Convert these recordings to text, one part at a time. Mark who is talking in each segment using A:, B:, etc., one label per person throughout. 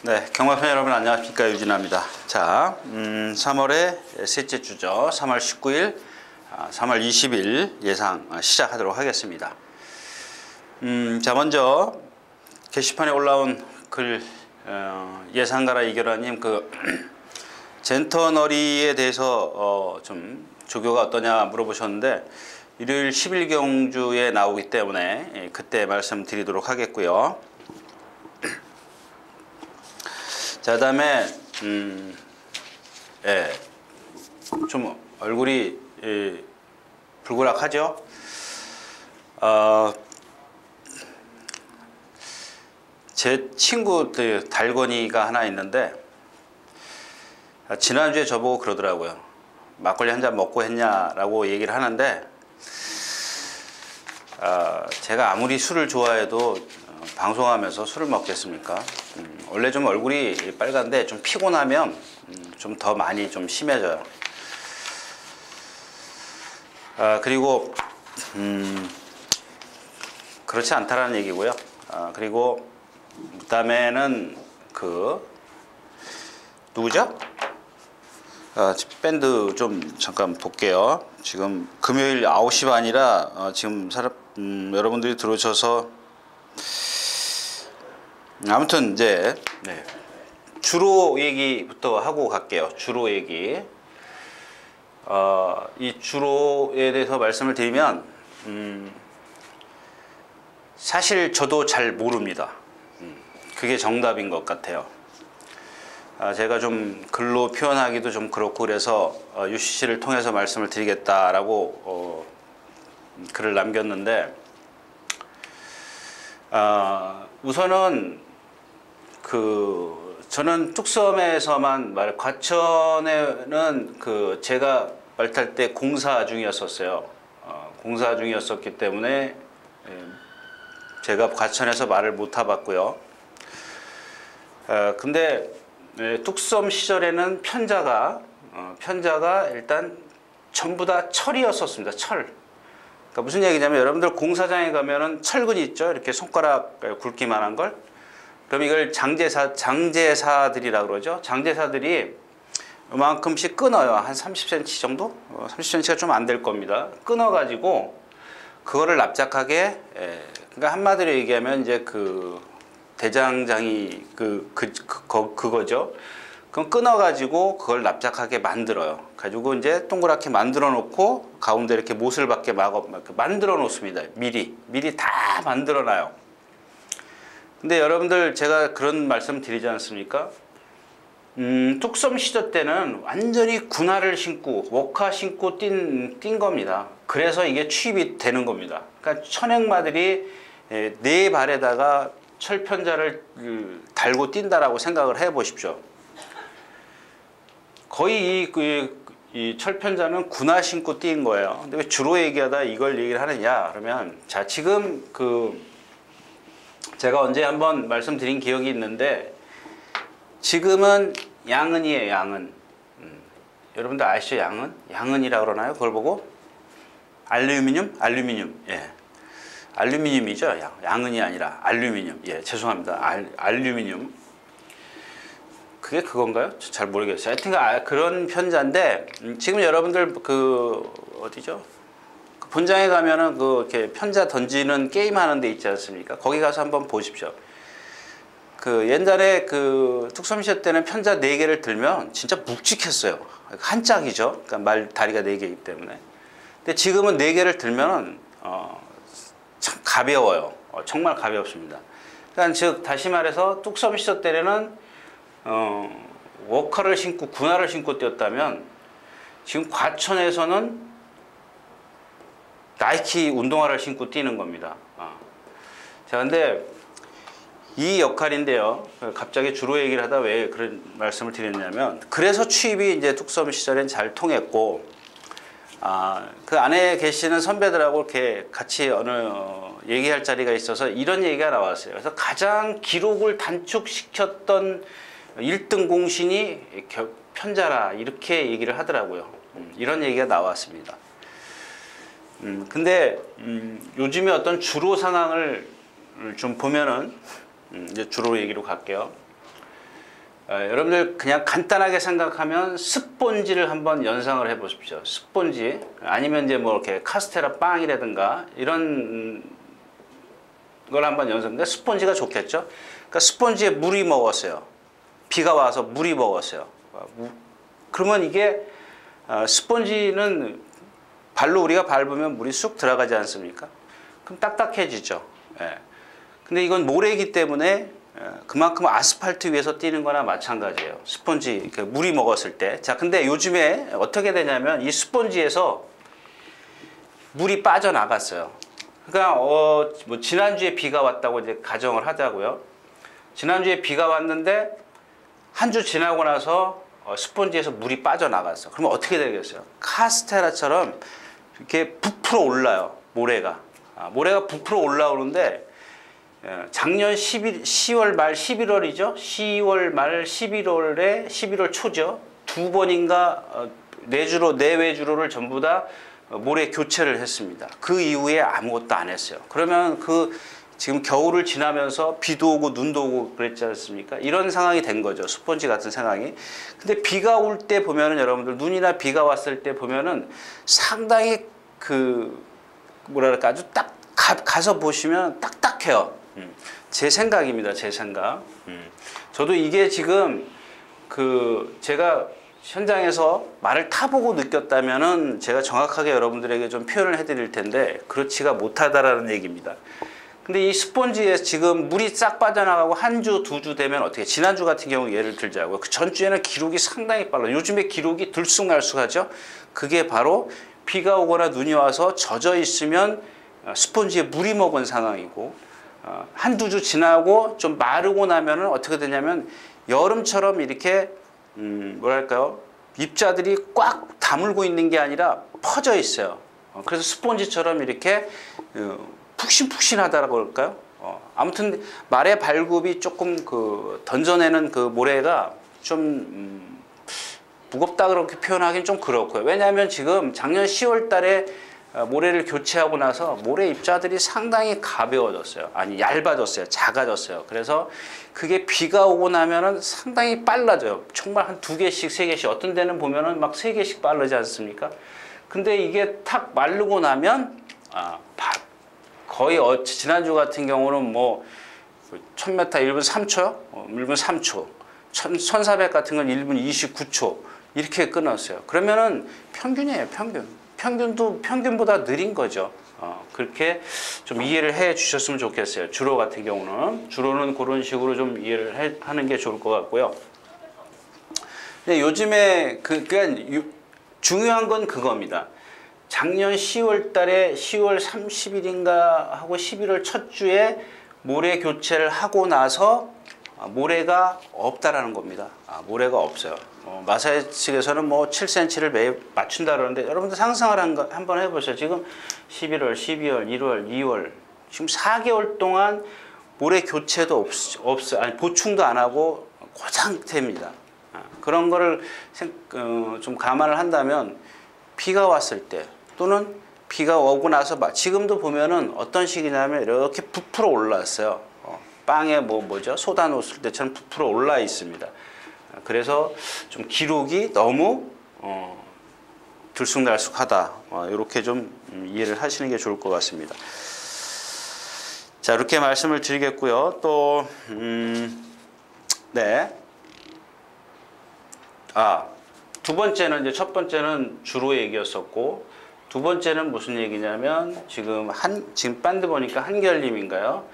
A: 네, 경마팬 여러분 안녕하십니까, 유진아입니다. 자, 3월의 셋째 주죠. 3월 19일, 3월 20일 예상 시작하도록 하겠습니다. 자, 먼저 게시판에 올라온 글, 예상가라 이겨라님 젠터너리에 대해서 좀 조교가 어떠냐 물어보셨는데, 일요일 10일경주에 나오기 때문에 그때 말씀드리도록 하겠고요. 자, 그다음에 좀 얼굴이 불그락하죠. 제 친구 달건이가 하나 있는데, 지난주에 저보고 그러더라고요. 막걸리 한 잔 먹고 했냐라고 얘기를 하는데, 제가 아무리 술을 좋아해도 방송하면서 술을 먹겠습니까? 원래 좀 얼굴이 빨간데 좀 피곤하면 좀 더 많이 좀 심해져요. 그리고 그렇지 않다라는 얘기고요. 그리고 그다음에는 누구죠? 밴드 좀 잠깐 볼게요. 지금 금요일 9시 반이라 지금 여러분들이 들어오셔서 아무튼 이제 주로 얘기부터 하고 갈게요. 주로 얘기. 이 주로에 대해서 말씀을 드리면 사실 저도 잘 모릅니다. 그게 정답인 것 같아요. 제가 좀 글로 표현하기도 좀 그렇고, 그래서 UCC를 통해서 말씀을 드리겠다라고 글을 남겼는데, 우선은 저는 뚝섬에서만 과천에는 제가 말 탈 때 공사 중이었었어요. 공사 중이었었기 때문에 제가 과천에서 말을 못 타봤고요. 근데 뚝섬 시절에는 편자가 일단 전부 다 철이었었습니다. 철. 그러니까 무슨 얘기냐면, 여러분들 공사장에 가면은 철근이 있죠. 이렇게 손가락 굵기만한 걸. 그럼 이걸 장제사들이라고 그러죠. 장제사들이 이만큼씩 끊어요. 한 30cm 정도? 30cm가 좀 안 될 겁니다. 끊어가지고 그거를 납작하게, 그러니까 한마디로 얘기하면 이제 대장장이 그거죠. 그럼 끊어가지고 그걸 납작하게 만들어요. 가지고 이제 동그랗게 만들어 놓고 가운데 이렇게 못을 받게 만들어 놓습니다. 미리 다 만들어 놔요. 근데 여러분들, 제가 그런 말씀 드리지 않습니까? 뚝섬 시절 때는 완전히 군화를 신고 워카 신고 뛴 겁니다. 그래서 이게 취입이 되는 겁니다. 그러니까 천행마들이 네 발에다가 철편자를 달고 뛴다라고 생각을 해 보십시오. 거의 이 철편자는 군화 신고 뛴 거예요. 근데 왜 주로 얘기하다 이걸 얘기를 하느냐 그러면, 자, 지금 제가 언제 한번 말씀드린 기억이 있는데, 지금은 양은이에요. 양은. 여러분들 아시죠? 양은이라고 그러나요? 그걸 보고 알루미늄. 예, 알루미늄이죠. 양은이 아니라 알루미늄. 예, 죄송합니다. 알루미늄. 그게 그건가요? 잘 모르겠어요. 하여튼 그런 편자인데, 지금 여러분들 어디죠? 본장에 가면은 이렇게 편자 던지는 게임 하는 데 있지 않습니까? 거기 가서 한번 보십시오. 옛날에 뚝섬 시절 때는 편자 4개를 들면 진짜 묵직했어요. 한 짝이죠. 그러니까 다리가 4개이기 때문에. 근데 지금은 4개를 들면은 참 가벼워요. 정말 가볍습니다. 그러니까 즉, 다시 말해서 뚝섬 시절 때는 워커를 신고 군화를 신고 뛰었다면, 지금 과천에서는 나이키 운동화를 신고 뛰는 겁니다. 자, 근데 이 역할인데요. 갑자기 주로 얘기를 하다 왜 그런 말씀을 드렸냐면, 그래서 취입이 이제 뚝섬 시절엔 잘 통했고, 그 안에 계시는 선배들하고 이렇게 같이 얘기할 자리가 있어서 이런 얘기가 나왔어요. 그래서 가장 기록을 단축시켰던 1등 공신이 편자라, 이렇게 얘기를 하더라고요. 이런 얘기가 나왔습니다. 근데 요즘에 어떤 주로 상황을 좀 보면은, 이제 주로 얘기로 갈게요. 여러분들 그냥 간단하게 생각하면 스폰지를 한번 연상을 해 보십시오. 스폰지 아니면 이제 뭐 이렇게 카스테라 빵이라든가 이런 걸 한번 연상인데 스폰지가 좋겠죠. 그러니까 스폰지에 물이 먹었어요. 비가 와서 물이 먹었어요. 그러면 이게 스폰지는 발로 우리가 밟으면 물이 쑥 들어가지 않습니까? 그럼 딱딱해지죠. 예. 근데 이건 모래이기 때문에 그만큼 아스팔트 위에서 뛰는 거나 마찬가지예요. 스폰지 물이 먹었을 때. 자, 근데 요즘에 어떻게 되냐면 이 스폰지에서 물이 빠져나갔어요. 그러니까 뭐 지난주에 비가 왔다고 이제 가정을 하자고요. 지난주에 비가 왔는데 한 주 지나고 나서 스폰지에서 물이 빠져나갔어. 그러면 어떻게 되겠어요? 카스테라처럼 이렇게 부풀어 올라요. 모래가. 모래가 부풀어 올라오는데 작년 10월 말 11월이죠. 10월 말 11월에 11월 초죠. 두 번인가 내외주로를 전부 다 모래 교체를 했습니다. 그 이후에 아무것도 안 했어요. 그러면 지금 겨울을 지나면서 비도 오고 눈도 오고 그랬지 않습니까? 이런 상황이 된 거죠. 스폰지 같은 상황이. 근데 비가 올 때 보면은 여러분들 눈이나 비가 왔을 때 보면은 상당히 뭐랄까 아주 딱 가서 보시면 딱딱해요. 제 생각입니다. 제 생각. 저도 이게 지금 제가 현장에서 말을 타보고 느꼈다면은 제가 정확하게 여러분들에게 좀 표현을 해드릴 텐데 그렇지가 못하다라는 얘기입니다. 근데 이 스폰지에 지금 물이 싹 빠져나가고 한 주, 두 주 되면 어떻게, 지난주 같은 경우 예를 들자고요. 그 전주에는 기록이 상당히 빨라요. 요즘에 기록이 들쑥날쑥하죠. 그게 바로 비가 오거나 눈이 와서 젖어 있으면 스폰지에 물이 먹은 상황이고, 한두 주 지나고 좀 마르고 나면은 어떻게 되냐면 여름처럼 이렇게 뭐랄까요, 입자들이 꽉 다물고 있는 게 아니라 퍼져 있어요. 그래서 스폰지처럼 이렇게 푹신푹신하다라고 할까요? 아무튼 말의 발굽이 조금 던져내는 그 모래가 좀 무겁다 그렇게 표현하기는 좀 그렇고요. 왜냐하면 지금 작년 10월 달에 모래를 교체하고 나서 모래 입자들이 상당히 가벼워졌어요. 아니, 얇아졌어요. 작아졌어요. 그래서 그게 비가 오고 나면은 상당히 빨라져요. 정말 한 2개씩, 3개씩, 어떤 데는 보면은 막 3개씩 빠르지 않습니까? 근데 이게 탁 마르고 나면 거의 지난주 같은 경우는 뭐 1000m 1분 3초요? 1분 3초. 1400 같은 건 1분 29초. 이렇게 끊었어요. 그러면은 평균이에요, 평균. 평균도 평균보다 느린 거죠. 그렇게 좀 이해를 해 주셨으면 좋겠어요. 주로 같은 경우는. 주로는 그런 식으로 좀 이해를 하는 게 좋을 것 같고요. 근데 요즘에 중요한 건 그겁니다. 작년 10월 달에 10월 30일인가 하고 11월 첫 주에 모래 교체를 하고 나서 모래가 없다라는 겁니다. 모래가 없어요. 마사회 측에서는 뭐 7cm를 매일 맞춘다 그러는데 여러분들 상상을 한번 해보세요. 지금 11월, 12월, 1월, 2월 지금 4개월 동안 모래 교체도 없어요. 아니, 보충도 안 하고 그 상태입니다. 그런 거를 좀 감안을 한다면 비가 왔을 때 또는 비가 오고 나서 지금도 보면은 어떤 식이냐면 이렇게 부풀어 올라왔어요. 빵에 뭐죠? 소다 놓았을 때처럼 부풀어 올라 있습니다. 그래서 좀 기록이 너무 들쑥날쑥하다. 이렇게 좀 이해를 하시는 게 좋을 것 같습니다. 자, 이렇게 말씀을 드리겠고요. 또 네. 두 번째는 이제 첫 번째는 주로 얘기였었고 두 번째는 무슨 얘기냐면 지금 밴드 보니까 한결님인가요?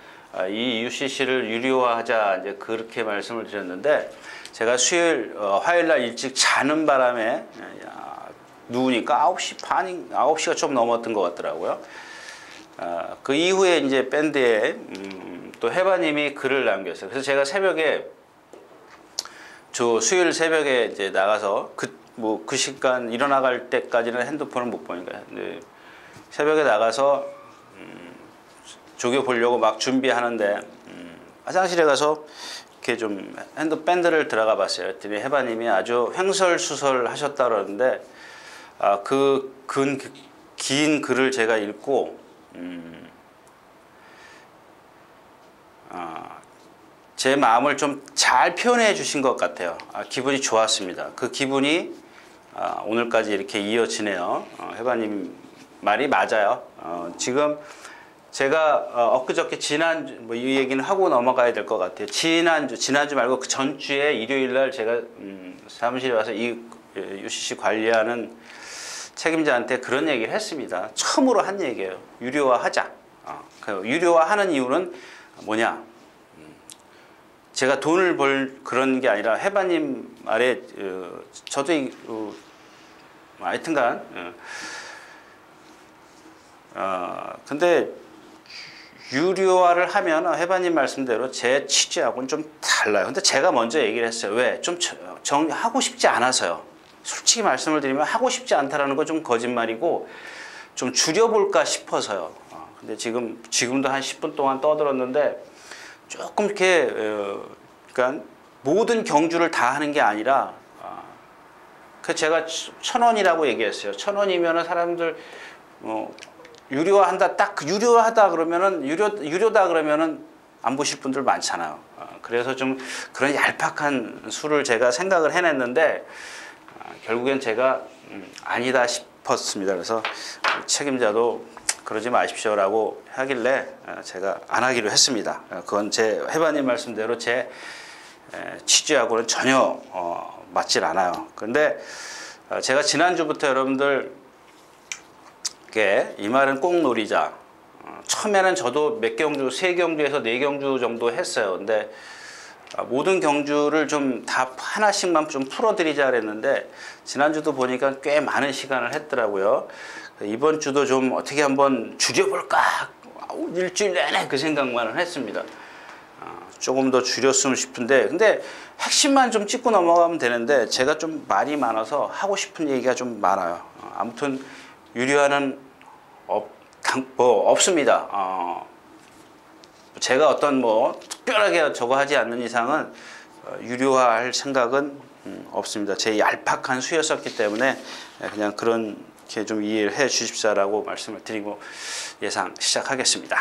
A: 이 UCC를 유료화하자 이제 그렇게 말씀을 드렸는데 제가 화요일 날 일찍 자는 바람에 누우니까 9시 반인 9시가 좀 넘었던 것 같더라고요. 그 이후에 이제 밴드에 또 해바님이 글을 남겼어요. 그래서 제가 수요일 새벽에 이제 나가서 그 시간 일어나갈 때까지는 핸드폰을 못 보니까 새벽에 나가서 조교 보려고 막 준비하는데 화장실에 가서 이렇게 좀 밴드를 들어가 봤어요. 그랬더니 해바님이 아주 횡설수설 하셨다 그러는데 긴 글을 제가 읽고 제 마음을 좀 잘 표현해 주신 것 같아요. 기분이 좋았습니다. 그 기분이 오늘까지 이렇게 이어지네요. 해바님 말이 맞아요. 지금 제가 엊그저께 지난주 뭐 이 얘기는 하고 넘어가야 될 것 같아요. 지난주 말고 그 전주에 일요일 날 제가 사무실에 와서 이 UCC 관리하는 책임자한테 그런 얘기를 했습니다. 처음으로 한 얘기예요. 유료화하자. 그 유료화하는 이유는 뭐냐? 제가 돈을 벌 그런 게 아니라 해바님 말에 저도 하여튼간 근데 유료화를 하면 해바님 말씀대로 제 취지하고는 좀 달라요. 근데 제가 먼저 얘기를 했어요. 왜? 좀 하고 싶지 않아서요. 솔직히 말씀을 드리면 하고 싶지 않다라는 건 좀 거짓말이고 좀 줄여볼까 싶어서요. 근데 지금도 한 10분 동안 떠들었는데 조금 이렇게 그러니까 모든 경주를 다 하는 게 아니라 그 제가 1,000원이라고 얘기했어요. 1,000원이면은 사람들 유료화한다 딱 유료하다 그러면은 유료다 그러면은 안 보실 분들 많잖아요. 그래서 좀 그런 얄팍한 수를 제가 생각을 해냈는데 결국엔 제가 아니다 싶었습니다. 그래서 책임자도 그러지 마십시오라고 하길래 제가 안 하기로 했습니다. 그건 제 해바님 말씀대로 제 취지하고는 전혀 맞질 않아요. 그런데 제가 지난주부터 여러분들께 이 말은 꼭 노리자. 처음에는 저도 몇 경주, 3경주에서 4경주 정도 했어요. 근데 모든 경주를 좀 다 하나씩만 좀 풀어드리자 그랬는데 지난주도 보니까 꽤 많은 시간을 했더라고요. 이번 주도 좀 어떻게 한번 줄여볼까 일주일 내내 그 생각만을 했습니다. 조금 더 줄였으면 싶은데 근데 핵심만 좀 짚고 넘어가면 되는데 제가 좀 말이 많아서 하고 싶은 얘기가 좀 많아요. 아무튼 유료화는 없습니다. 제가 어떤 뭐 특별하게 저거 하지 않는 이상은 유료화할 생각은 없습니다. 제 얄팍한 수였었기 때문에 그냥 그렇게 좀 이해를 해 주십사라고 말씀을 드리고 예상 시작하겠습니다.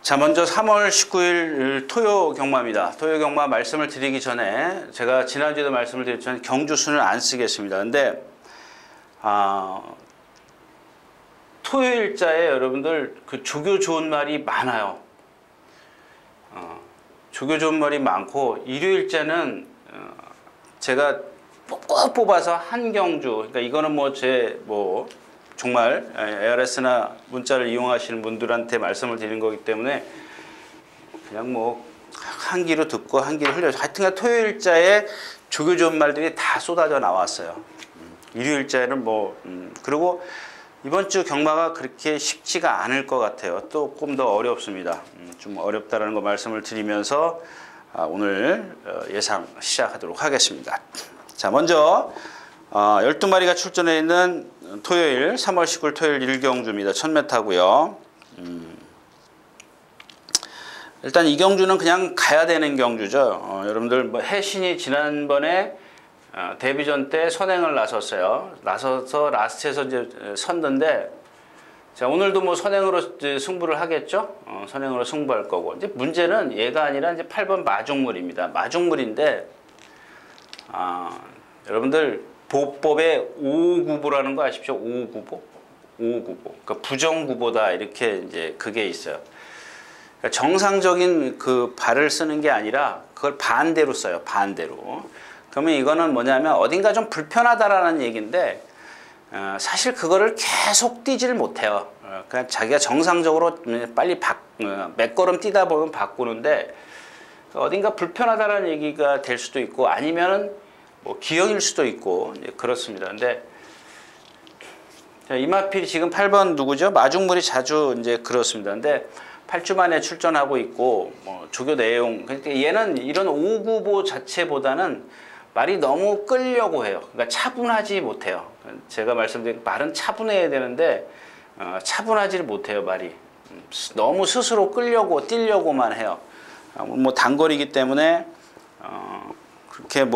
A: 자, 먼저 3월 19일 토요 경마입니다. 토요 경마 말씀을 드리기 전에 제가 지난주에도 말씀을 드렸지만 경주수는 안 쓰겠습니다. 근데 토요일자에 여러분들 그 조교 좋은 말이 많아요. 조교 좋은 말이 많고 일요일자는 제가 꼭 뽑아서 한 경주, 그러니까 이거는 정말 ARS나 문자를 이용하시는 분들한테 말씀을 드리는 거기 때문에 그냥 한 귀로 듣고 한 귀로 흘려서 하여튼간 토요일자에 조교 좋은 말들이 다 쏟아져 나왔어요. 일요일자에는 그리고 이번 주 경마가 그렇게 쉽지가 않을 것 같아요. 조금 더 어렵습니다. 좀 어렵다라는 거 말씀을 드리면서 오늘 예상 시작하도록 하겠습니다. 자, 먼저 12마리가 출전해 있는 토요일 3월 19일 토요일 1경주입니다. 1000m고요. 일단 이 경주는 그냥 가야 되는 경주죠. 여러분들 해신이 지난번에 데뷔전 때 선행을 나섰어요. 나서서 라스트에서 이제 섰는데 자, 오늘도 선행으로 이제 승부를 하겠죠. 선행으로 승부할 거고 이제 문제는 얘가 아니라 이제 8번 마중물입니다. 마중물인데 여러분들 보법에 5구보라는 거 아십시오? 5구보? 5구보. 그러니까 부정구보다 이렇게 이제 그게 있어요. 그러니까 정상적인 그 발을 쓰는 게 아니라 그걸 반대로 써요. 반대로. 그러면 이거는 뭐냐면 어딘가 좀 불편하다라는 얘기인데 사실 그거를 계속 뛰지를 못해요. 그냥 자기가 정상적으로 빨리 몇 걸음 뛰다 보면 바꾸는데 어딘가 불편하다라는 얘기가 될 수도 있고 아니면은 기형일 수도 있고 그렇습니다. 근데 이마필이 지금 8번 누구죠? 마중물이 자주 이제 그렇습니다. 근데 8주 만에 출전하고 있고 조교 내용 그러니까 얘는 이런 5구보 자체보다는 말이 너무 끌려고 해요. 그러니까 차분하지 못해요. 제가 말씀드린 말은 차분해야 되는데 차분하지를 못해요. 말이 너무 스스로 끌려고 뛰려고만 해요. 단거리이기 때문에 그렇게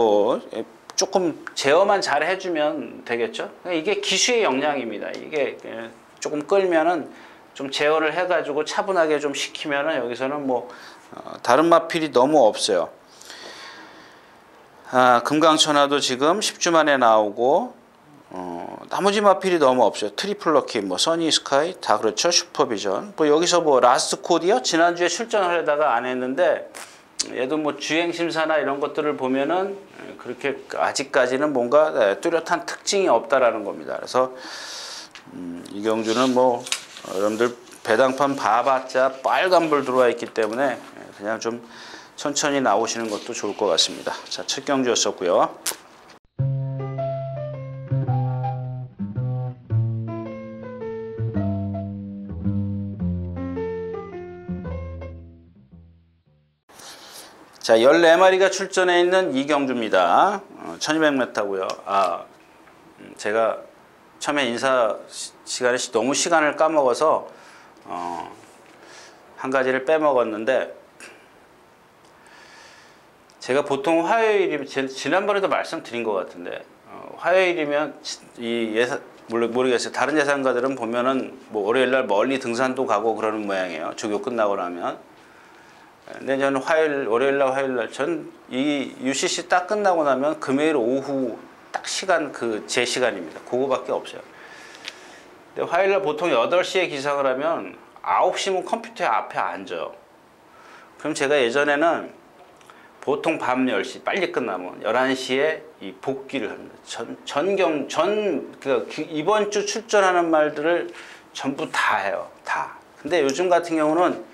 A: 조금 제어만 잘 해주면 되겠죠. 이게 기수의 역량입니다. 이게 조금 끌면은 좀 제어를 해가지고 차분하게 좀 시키면은 여기서는 다른 마필이 너무 없어요. 금강천하도 지금 10주 만에 나오고 나머지 마필이 너무 없어요. 트리플 럭키, 뭐 써니 스카이 다 그렇죠. 슈퍼비전. 뭐 여기서 뭐 라스트 코디요? 지난주에 출전을 하려다가 안 했는데 얘도 뭐 주행 심사나 이런 것들을 보면은 그렇게 아직까지는 뭔가 뚜렷한 특징이 없다라는 겁니다. 그래서 이경주는 뭐 여러분들 배당판 봐봤자 빨간불 들어와 있기 때문에 그냥 좀 천천히 나오시는 것도 좋을 것 같습니다. 자, 첫 경주였었고요. 자, 14마리가 출전해 있는 이경주입니다. 1200m고요. 제가 처음에 인사 시간에 너무 시간을 까먹어서 한 가지를 빼먹었는데, 제가 보통 화요일이면 지난번에도 말씀드린 것 같은데 화요일이면 모르겠어요. 다른 예상가들은 보면은 뭐 월요일날 멀리 등산도 가고 그러는 모양이에요. 조교 끝나고 나면. 근데 저는 월요일날 화요일날 전 이 UCC 딱 끝나고 나면 금요일 오후 딱 시간 제 시간입니다. 그거밖에 없어요. 근데 화요일날 보통 8시에 기상을 하면 9시면 컴퓨터 앞에 앉아요. 그럼 제가 예전에는 보통 밤 10시 빨리 끝나면 11시에 이 복귀를 합니다. 이번 주 출전하는 말들을 전부 다 해요. 다. 근데 요즘 같은 경우는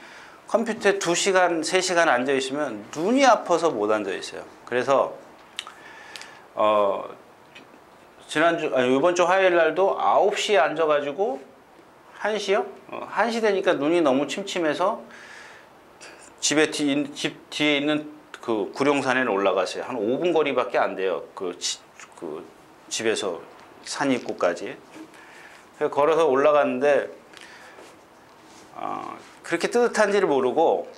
A: 컴퓨터에 2시간, 3시간 앉아 있으면 눈이 아파서 못 앉아 있어요. 그래서 이번 주 화요일 날도 9시에 앉아가지고 1시요? 1시 되니까 눈이 너무 침침해서 집 뒤에 있는 그 구룡산에 올라갔어요. 한 5분 거리밖에 안 돼요. 그 집에서 산 입구까지. 걸어서 올라갔는데 그렇게 뜨뜻한지를 모르고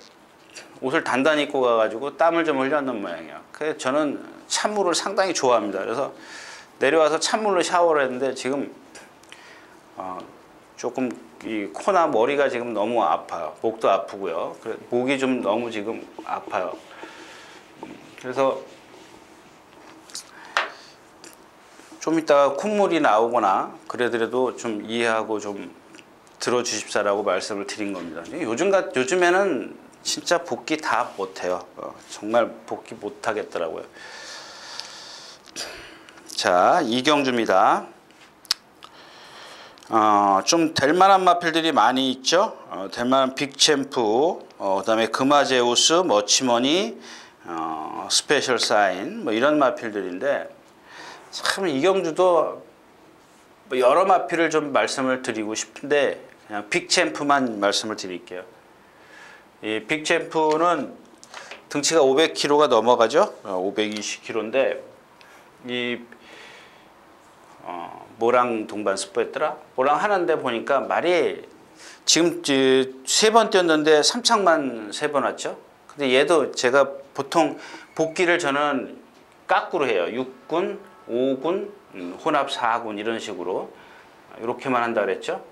A: 옷을 단단히 입고 가가지고 땀을 좀 흘렸는 모양이에요. 그래서 저는 찬물을 상당히 좋아합니다. 그래서 내려와서 찬물로 샤워를 했는데 지금 조금 이 코나 머리가 지금 너무 아파요. 목도 아프고요. 목이 좀 너무 지금 아파요. 그래서 좀 이따가 콧물이 나오거나 그래더라도 좀 이해하고 좀 들어주십사라고 말씀을 드린 겁니다. 요즘에는 진짜 복귀 다 못해요. 정말 복귀 못하겠더라고요. 자, 이경주입니다. 좀 될만한 마필들이 많이 있죠. 될만한 빅챔프, 그다음에 금화제우스, 머치머니, 스페셜 사인 뭐 이런 마필들인데, 참 이경주도 여러 마필을 좀 말씀을 드리고 싶은데 그냥 빅챔프만 말씀을 드릴게요. 이 빅챔프는 등치가 500kg가 넘어가죠. 520kg인데 이 모랑 동반 스포했더라. 모랑 하는데 보니까 말이 지금 3번 뛰었는데 3창만 3번 왔죠. 근데 얘도 제가 보통 복귀를 저는 깎구로 해요. 6군, 5군, 혼합 4군 이런 식으로 이렇게만 한다 그랬죠.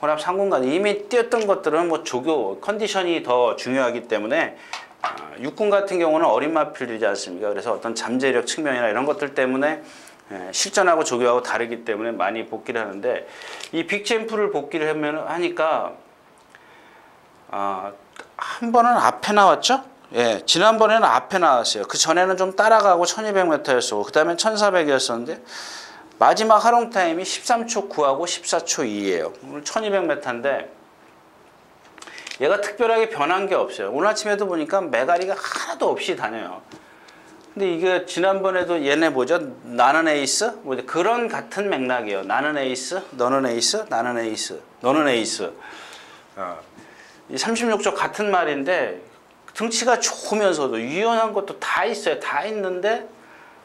A: 혼합 3군간 이미 뛰었던 것들은 뭐 조교 컨디션이 더 중요하기 때문에 6군 같은 경우는 어린 마필들이지 않습니까? 그래서 어떤 잠재력 측면이나 이런 것들 때문에 실전하고 조교하고 다르기 때문에 많이 복귀를 하는데, 이 빅챔프를 복귀를 하니까 한 번은 앞에 나왔죠. 예, 지난번에는 앞에 나왔어요. 그 전에는 좀 따라가고 1200m였고 그 다음에 1400이었었는데 마지막 하롱 타임이 13초 9하고 14초 2예요. 오늘 1200m인데 얘가 특별하게 변한 게 없어요. 오늘 아침에도 보니까 메가리가 하나도 없이 다녀요. 근데 이게 지난번에도 얘네 뭐죠? 나는 에이스? 뭐 그런 같은 맥락이에요. 나는 에이스, 너는 에이스, 나는 에이스, 너는 에이스. 이 36조 같은 말인데 등치가 좋으면서도 유연한 것도 다 있어요. 다 있는데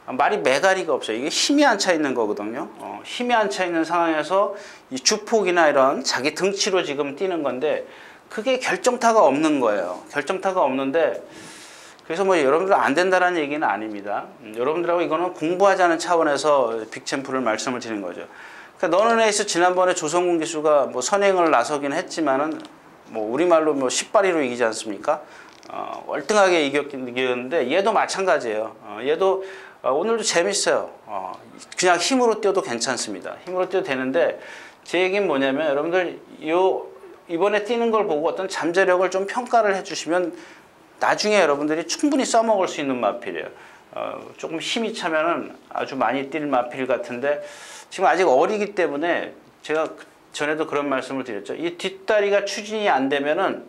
A: 말이 메가리가 없어요. 이게 힘이 안 차 있는 거거든요. 힘이 안 차 있는 상황에서 이 주폭이나 이런 자기 등치로 지금 뛰는 건데 그게 결정타가 없는 거예요. 결정타가 없는데 그래서 뭐 여러분들 안 된다라는 얘기는 아닙니다. 여러분들하고 이거는 공부하자는 차원에서 빅챔프를 말씀을 드리는 거죠. 그러니까 너는 에이스 지난번에 조성군 기수가 뭐 선행을 나서긴 했지만은 뭐 우리말로 뭐 10발이로 이기지 않습니까? 월등하게 이겼는데 얘도 마찬가지예요. 얘도 오늘도 재밌어요. 그냥 힘으로 뛰어도 괜찮습니다. 힘으로 뛰어도 되는데 제 얘기는 뭐냐면 여러분들 이번에 뛰는 걸 보고 어떤 잠재력을 좀 평가를 해주시면 나중에 여러분들이 충분히 써먹을 수 있는 마필이에요. 조금 힘이 차면은 아주 많이 뛸 마필 같은데 지금 아직 어리기 때문에 제가 전에도 그런 말씀을 드렸죠. 이 뒷다리 추진이 안 되면은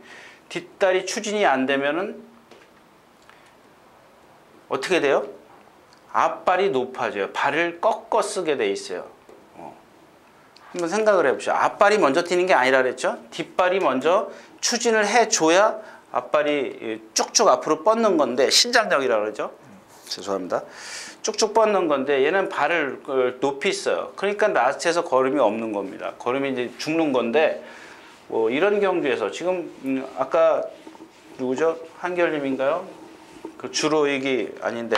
A: 어떻게 돼요? 앞발이 높아져요. 발을 꺾어 쓰게 돼 있어요. 한번 생각을 해보시죠. 앞발이 먼저 뛰는 게 아니라 그랬죠. 뒷발이 먼저 추진을 해줘야 앞발이 쭉쭉 앞으로 뻗는 건데 신장력이라고 그러죠. 죄송합니다. 쭉쭉 뻗는 건데 얘는 발을 높이 써요. 그러니까 라스트에서 걸음이 없는 겁니다. 걸음이 이제 죽는 건데 뭐 이런 경주에서 지금 아까 누구죠? 한결님인가요? 그 주로 얘기 아닌데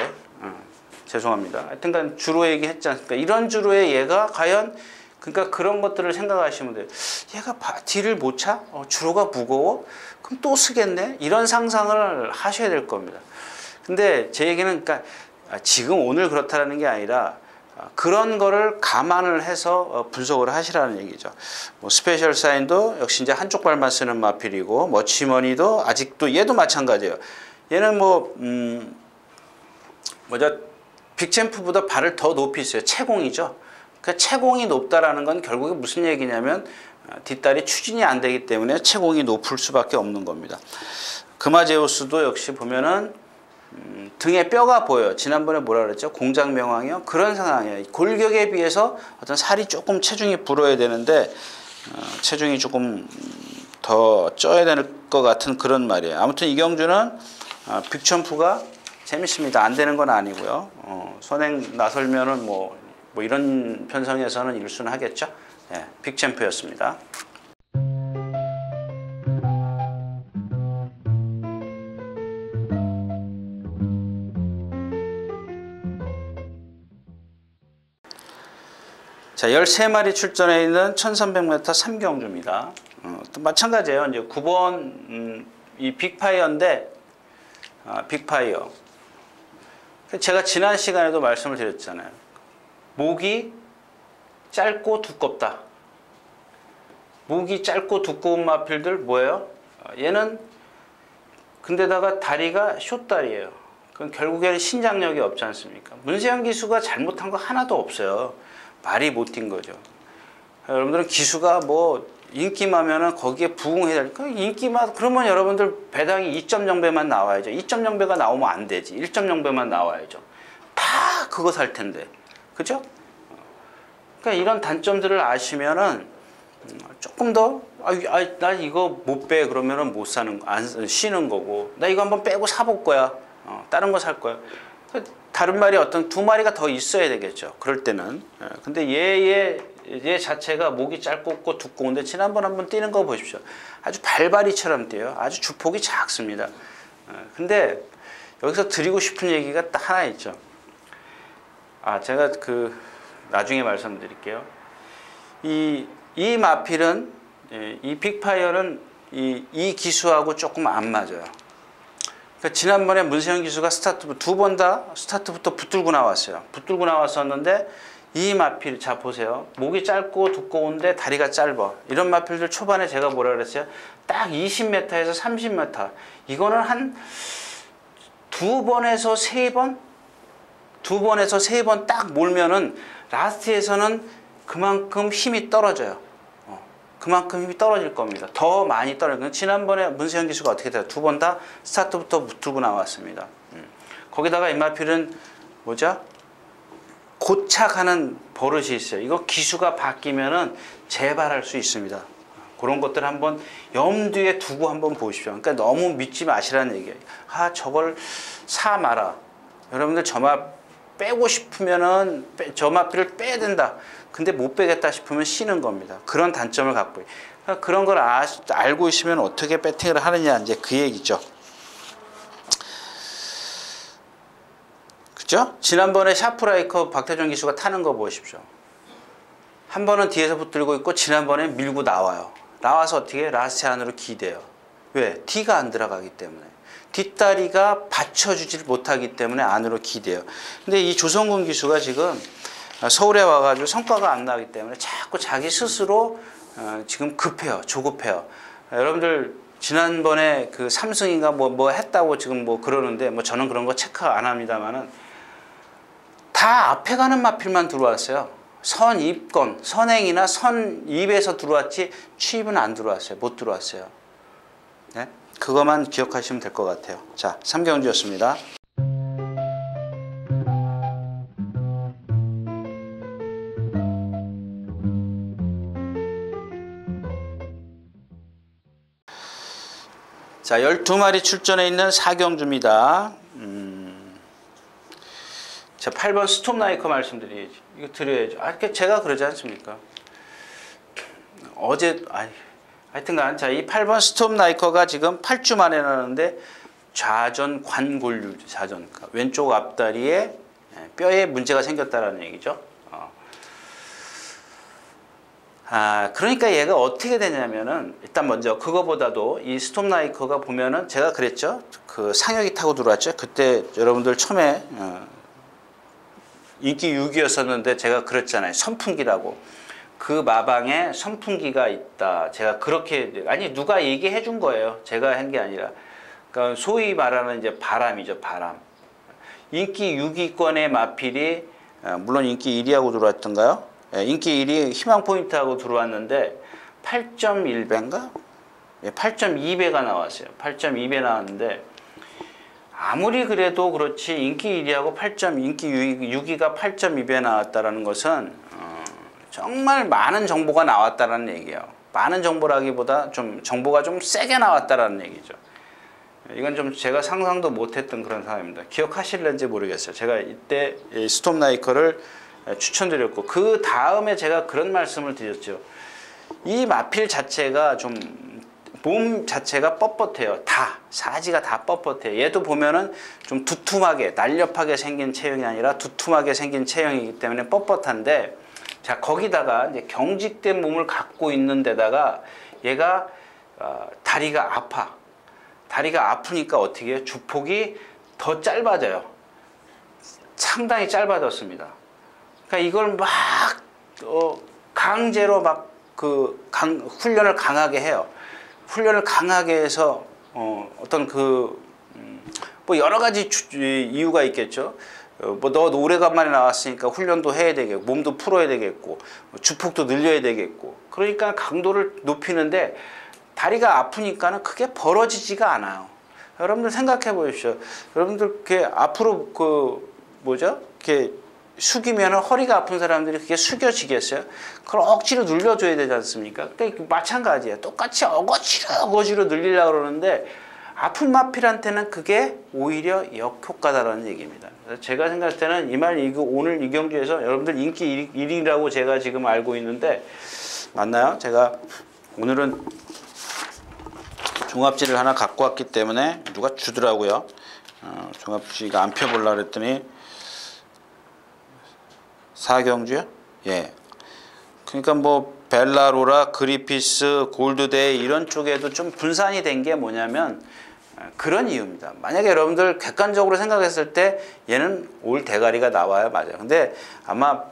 A: 죄송합니다. 하여튼간 주로 얘기했지 않습니까? 이런 주로의 얘가 과연 그러니까 그런 것들을 생각하시면 돼요. 얘가 뒤를 못 차? 주로가 무거워? 그럼 또 쓰겠네? 이런 상상을 하셔야 될 겁니다. 근데 제 얘기는 그러니까 지금 오늘 그렇다는 게 아니라 그런 거를 감안을 해서 분석을 하시라는 얘기죠. 뭐 스페셜 사인도 역시 이제 한쪽 발만 쓰는 마필이고 머치머니도 아직도 얘도 마찬가지예요. 얘는 빅챔프보다 발을 더 높이 써요. 채공이죠. 그 채공이 높다라는 건 결국에 무슨 얘기냐면 뒷다리 추진이 안 되기 때문에 채공이 높을 수밖에 없는 겁니다. 금화제우스도 역시 보면은 등에 뼈가 보여요. 지난번에 뭐라 그랬죠? 공장명왕이요? 그런 상황이에요. 골격에 비해서 어떤 살이 조금 체중이 불어야 되는데 체중이 조금 더 쪄야 될 것 같은 그런 말이에요. 아무튼 이 경주는 빅챔프가 재밌습니다. 안 되는 건 아니고요. 선행 나설면은 뭐 이런 편성에서는 1순위 하겠죠. 네, 빅챔프였습니다. 자, 13마리 출전해 있는 1300m 3경주입니다. 또 마찬가지예요. 이제 9번 이 빅파이어인데 빅파이어. 제가 지난 시간에도 말씀을 드렸잖아요. 목이 짧고 두껍다. 목이 짧고 두꺼운 마필들 뭐예요? 얘는 근데다가 다리가 숏다리예요. 그럼 결국에는 신장력이 없지 않습니까? 문세영 기수가 잘못한 거 하나도 없어요. 말이 못 뛴 거죠. 여러분들은 기수가 뭐 인기마면은 거기에 부응해야 되니까 인기마 그러면 여러분들 배당이 2.0배만 나와야죠. 2.0배가 나오면 안 되지. 1.0배만 나와야죠. 다 그거 살 텐데. 그죠? 그러니까 이런 단점들을 아시면은 조금 더 나 이거 못 빼 그러면은 못 사는 안 쉬는 거고 나 이거 한번 빼고 사볼 거야. 다른 거 살 거야. 다른 말이 어떤 두 마리가 더 있어야 되겠죠. 그럴 때는. 근데 얘 자체가 목이 짧고 두꺼운데 지난번 한번 뛰는 거 보십시오. 아주 발바리처럼 뛰어요. 아주 주폭이 작습니다. 근데 여기서 드리고 싶은 얘기가 딱 하나 있죠. 제가 나중에 말씀드릴게요. 이 마필은 이 빅파이어는 이 기수하고 조금 안 맞아요. 그러니까 지난번에 문세영 기수가 두 번 다 스타트부터 붙들고 나왔어요. 붙들고 나왔었는데 이 마필 자 보세요. 목이 짧고 두꺼운데 다리가 짧아. 이런 마필들 초반에 제가 뭐라 그랬어요? 딱 20m에서 30m. 이거는 한 두 번에서 세 번 딱 몰면은 라스트에서는 그만큼 힘이 떨어져요. 그만큼 힘이 떨어질 겁니다. 더 많이 떨어져요. 지난번에 문세영 기수가 어떻게 돼요? 두 번 다 스타트부터 붙들고 나왔습니다. 거기다가 이 마필은 뭐죠? 고착하는 버릇이 있어요. 이거 기수가 바뀌면은 재발할 수 있습니다. 그런 것들 한번 염두에 두고 한번 보십시오. 그러니까 너무 믿지 마시라는 얘기예요. 저걸 사 마라. 여러분들 저마 빼고 싶으면은 저마필을 빼야 된다. 근데 못 빼겠다 싶으면 쉬는 겁니다. 그런 단점을 갖고 있어요. 그러니까 그런 걸 알고 있으면 어떻게 배팅을 하느냐 이제 그 얘기죠. 그죠? 지난번에 샤프라이커 박태종 기수가 타는 거 보십시오. 한 번은 뒤에서 붙들고 있고 지난번에 밀고 나와요. 나와서 어떻게 라스트 안으로 기대요. 왜? D가 안 들어가기 때문에. 뒷다리가 받쳐주질 못하기 때문에 안으로 기대요. 근데 이 조성근 기수가 지금 서울에 와가지고 성과가 안 나기 때문에 자꾸 자기 스스로 지금 급해요. 조급해요. 여러분들 지난번에 그 삼성인가 뭐 했다고 지금 뭐 그러는데 뭐 저는 그런 거 체크 안 합니다만은 다 앞에 가는 마필만 들어왔어요. 선입건, 선행이나 선입에서 들어왔지 취입은 안 들어왔어요. 못 들어왔어요. 네? 그것만 기억하시면 될 것 같아요. 자, 3경주였습니다. 자, 12마리 출전해 있는 4경주입니다. 자, 8번 스톱 나이커 말씀드려야지. 이거 드려야죠. 제가 그러지 않습니까? 하여튼간, 자, 이 8번 스톱 나이커가 지금 8주 만에 나왔는데, 좌전 관골류, 좌전. 왼쪽 앞다리에 뼈에 문제가 생겼다라는 얘기죠. 그러니까 얘가 어떻게 되냐면은, 일단 먼저 그거보다도 이 스톱 나이커가 보면은 제가 그랬죠. 그 상혁이 타고 들어왔죠. 그때 여러분들 처음에, 인기 6위였었는데 제가 그랬잖아요. 선풍기라고. 그 마방에 선풍기가 있다. 제가 그렇게, 누가 얘기해 준 거예요. 제가 한 게 아니라. 그러니까 소위 말하는 이제 바람이죠. 바람. 인기 6위권의 마필이, 물론 인기 1위하고 들어왔던가요? 인기 1위 희망포인트하고 들어왔는데 8.1배인가? 8.2배가 나왔어요. 8.2배 나왔는데 아무리 그래도 그렇지 인기 1위하고 인기 6위가 8.2배 나왔다는 것은 정말 많은 정보가 나왔다는 얘기예요. 많은 정보라기보다 좀 정보가 좀 세게 나왔다는 얘기죠. 이건 좀 제가 상상도 못했던 그런 상황입니다. 기억하실는지 모르겠어요. 제가 이때 스톱 나이커를 추천드렸고 그 다음에 제가 그런 말씀을 드렸죠. 이 마필 자체가 좀 몸 자체가 뻣뻣해요. 사지가 다 뻣뻣해요. 얘도 보면은 좀 두툼하게 날렵하게 생긴 체형이 아니라 두툼하게 생긴 체형이기 때문에 뻣뻣한데 자 거기다가 이제 경직된 몸을 갖고 있는 데다가 얘가 다리가 아파. 다리가 아프니까 어떻게 해요? 주폭이 더 짧아져요. 상당히 짧아졌습니다. 그러니까 이걸 막 강제로 막 훈련을 강하게 해요. 훈련을 강하게 해서 어떤 뭐 여러 가지 이유가 있겠죠. 뭐 너 오래간만에 나왔으니까 훈련도 해야 되겠고 몸도 풀어야 되겠고 주폭도 늘려야 되겠고 그러니까 강도를 높이는데 다리가 아프니까는 그게 벌어지지가 않아요. 여러분들 생각해 보십시오. 여러분들 이렇게 앞으로 이렇게 숙이면 허리가 아픈 사람들이 그게 숙여지겠어요? 그걸 억지로 늘려줘야 되지 않습니까? 그러니까 마찬가지예요. 똑같이 어거지로 늘리려고 그러는데 아픈 마필한테는 그게 오히려 역효과다라는 얘기입니다. 그래서 제가 생각할 때는 이 말 오늘 이 경주에서 여러분들 인기 1위라고 제가 지금 알고 있는데 맞나요? 제가 오늘은 종합지를 하나 갖고 왔기 때문에 누가 주더라고요. 종합지가 안 펴보려고 그랬더니 4경주요? 예. 그러니까 뭐 벨라로라, 그리피스, 골드데이 이런 쪽에도 좀 분산이 된 게 뭐냐면 그런 이유입니다. 만약에 여러분들 객관적으로 생각했을 때 얘는 올 대가리가 나와요. 맞아요. 근데 아마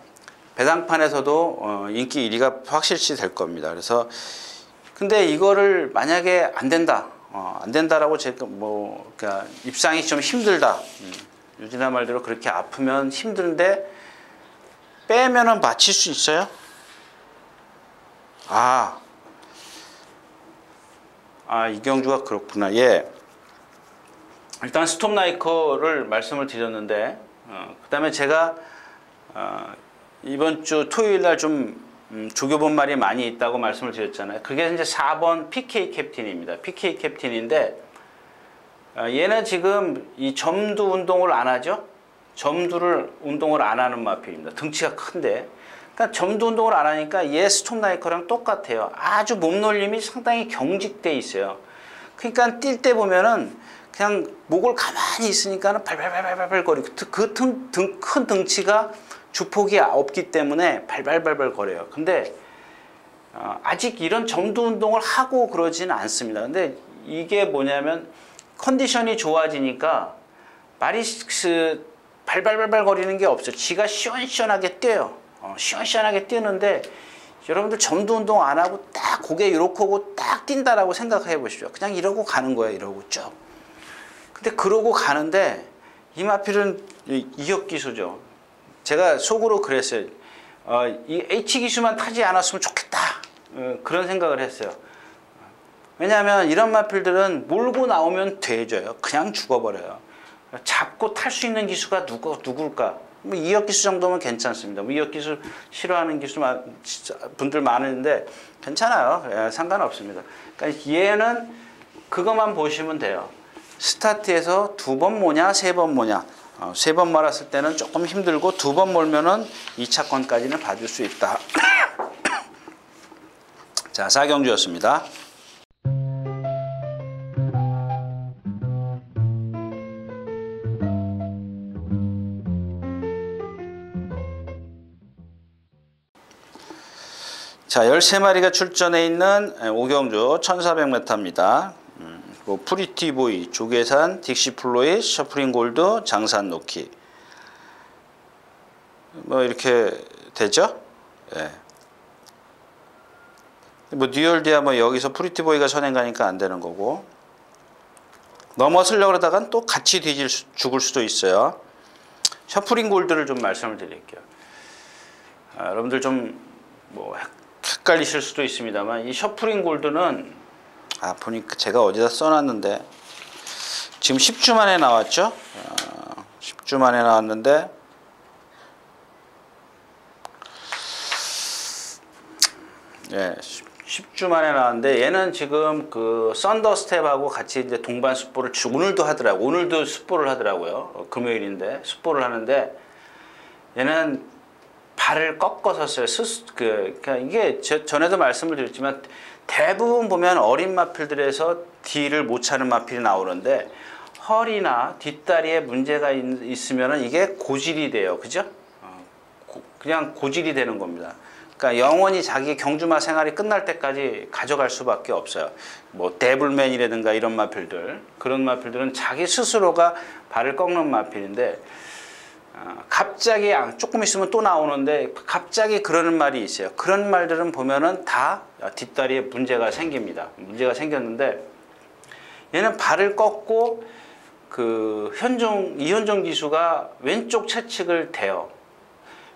A: 배당판에서도 인기 1위가 확실시 될 겁니다. 그래서 근데 이거를 만약에 안 된다. 안 된다라고 제가 그러니까 입상이 좀 힘들다. 유진아 말대로 그렇게 아프면 힘든데 빼면은 맞힐 수 있어요? 이경주가 그렇구나. 예. 일단 스톱 나이커를 말씀을 드렸는데, 그 다음에 제가, 이번 주 토요일 날 좀, 조교본 말이 많이 있다고 말씀을 드렸잖아요. 그게 이제 4번 PK 캡틴입니다. PK 캡틴인데, 얘는 지금 이 점두 운동을 안 하죠? 점두를 운동을 안 하는 마필입니다. 등치가 큰데. 그러니까 점두 운동을 안 하니까 얘 스톱 나이커랑 똑같아요. 아주 몸놀림이 상당히 경직돼 있어요. 그러니까 뛸 때 보면은 그냥 목을 가만히 있으니까는 발발발발발 거리고 그 큰 등치가 주폭이 없기 때문에 발발발발 거려요. 근데 아직 이런 점두 운동을 하고 그러지는 않습니다. 근데 이게 뭐냐면 컨디션이 좋아지니까 말이 발발발발 거리는 게 없어요. 지가 시원시원하게 뛰어요. 시원시원하게 뛰는데 여러분들 전두 운동 안 하고 딱 고개 이렇게 하고 딱 뛴다라고 생각해 보십시오. 그냥 이러고 가는 거예요. 이러고 쭉. 근데 그러고 가는데 이 마필은 이역 기수죠. 제가 속으로 그랬어요. 이 H 기수만 타지 않았으면 좋겠다. 그런 생각을 했어요. 왜냐하면 이런 마필들은 몰고 나오면 돼져요. 그냥 죽어버려요. 잡고 탈 수 있는 기수가 누굴까? 뭐 이역 기수 정도면 괜찮습니다. 뭐 이역 기수 싫어하는 기수 분들 많은데 괜찮아요. 예, 상관없습니다. 그러니까 얘는 그것만 보시면 돼요. 스타트에서 2번 모냐, 3번 모냐. 3번 몰았을 때는 조금 힘들고 2번 몰면은 2차권까지는 봐줄 수 있다. 자, 사경주였습니다. 자, 13마리가 출전해 있는 오경주 1400m입니다. 프리티보이, 조계산, 딕시플로잇, 셔프링 골드, 장산 노키. 뭐 이렇게 되죠? 예. 뭐 뉴얼디아 뭐 여기서 프리티보이가 선행 가니까 안 되는 거고. 넘어서려고 그러다간 또 같이 죽을 수도 있어요. 셔프링 골드를 좀 말씀을 드릴게요. 여러분들 좀 뭐 헷갈리실 수도 있습니다만 이 셔프링 골드는 보니까 제가 어디다 써놨는데 지금 10주 만에 나왔죠. 10주 만에 나왔는데 예, 10주 만에 나왔는데 얘는 지금 그 썬더 스텝하고 같이 이제 동반 습보를 오늘도 하더라고. 오늘도 습보를 하더라고요. 금요일인데 습보를 하는데 얘는 발을 꺾어서 써요. 그러니까 이게 전에도 말씀을 드렸지만 대부분 보면 어린 마필들에서 D를 못 차는 마필이 나오는데 허리나 뒷다리에 문제가 있으면 이게 고질이 돼요. 그죠? 그냥 고질이 되는 겁니다. 그러니까 영원히 자기 경주마 생활이 끝날 때까지 가져갈 수밖에 없어요. 뭐 데블맨이라든가 이런 마필들, 그런 마필들은 자기 스스로가 발을 꺾는 마필인데 갑자기 조금 있으면 또 나오는데 갑자기 그러는 말이 있어요. 그런 말들은 보면은 다 뒷다리에 문제가 생깁니다. 문제가 생겼는데 얘는 발을 꺾고 그 이현종 기수가 왼쪽 채측을 대요.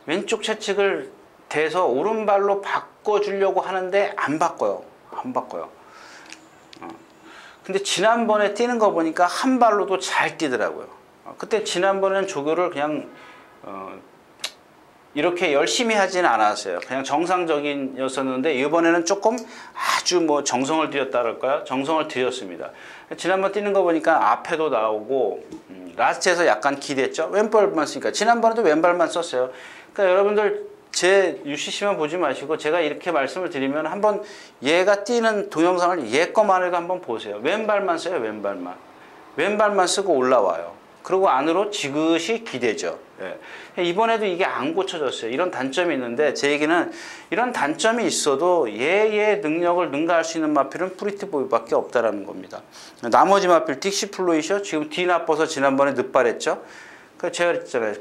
A: 왼쪽 채측을 대서 오른발로 바꿔주려고 하는데 안 바꿔요. 안 바꿔요. 근데 지난번에 뛰는 거 보니까 한 발로도 잘 뛰더라고요. 그때 지난번에는 조교를 그냥 이렇게 열심히 하진 않았어요. 그냥 정상적인이었었는데 이번에는 조금 아주 뭐 정성을 들였다 그럴까요? 정성을 들였습니다. 지난번 뛰는 거 보니까 앞에도 나오고 라스트에서 약간 기댔죠. 왼발만 쓰니까 지난번에도 왼발만 썼어요. 그러니까 여러분들 제 UCC만 보지 마시고 제가 이렇게 말씀을 드리면 한번 얘가 뛰는 동영상을 얘 거만을 한번 보세요. 왼발만 써요. 왼발만 쓰고 올라와요. 그리고 안으로 지그시 기대죠. 예. 이번에도 이게 안 고쳐졌어요. 이런 단점이 있는데 제 얘기는 이런 단점이 있어도 얘의 능력을 능가할 수 있는 마필은 프리티보이밖에 없다라는 겁니다. 나머지 마필 딕시플로이셔 지금 뒤 나빠서 지난번에 늦발했죠. 그 제가 그랬잖아요.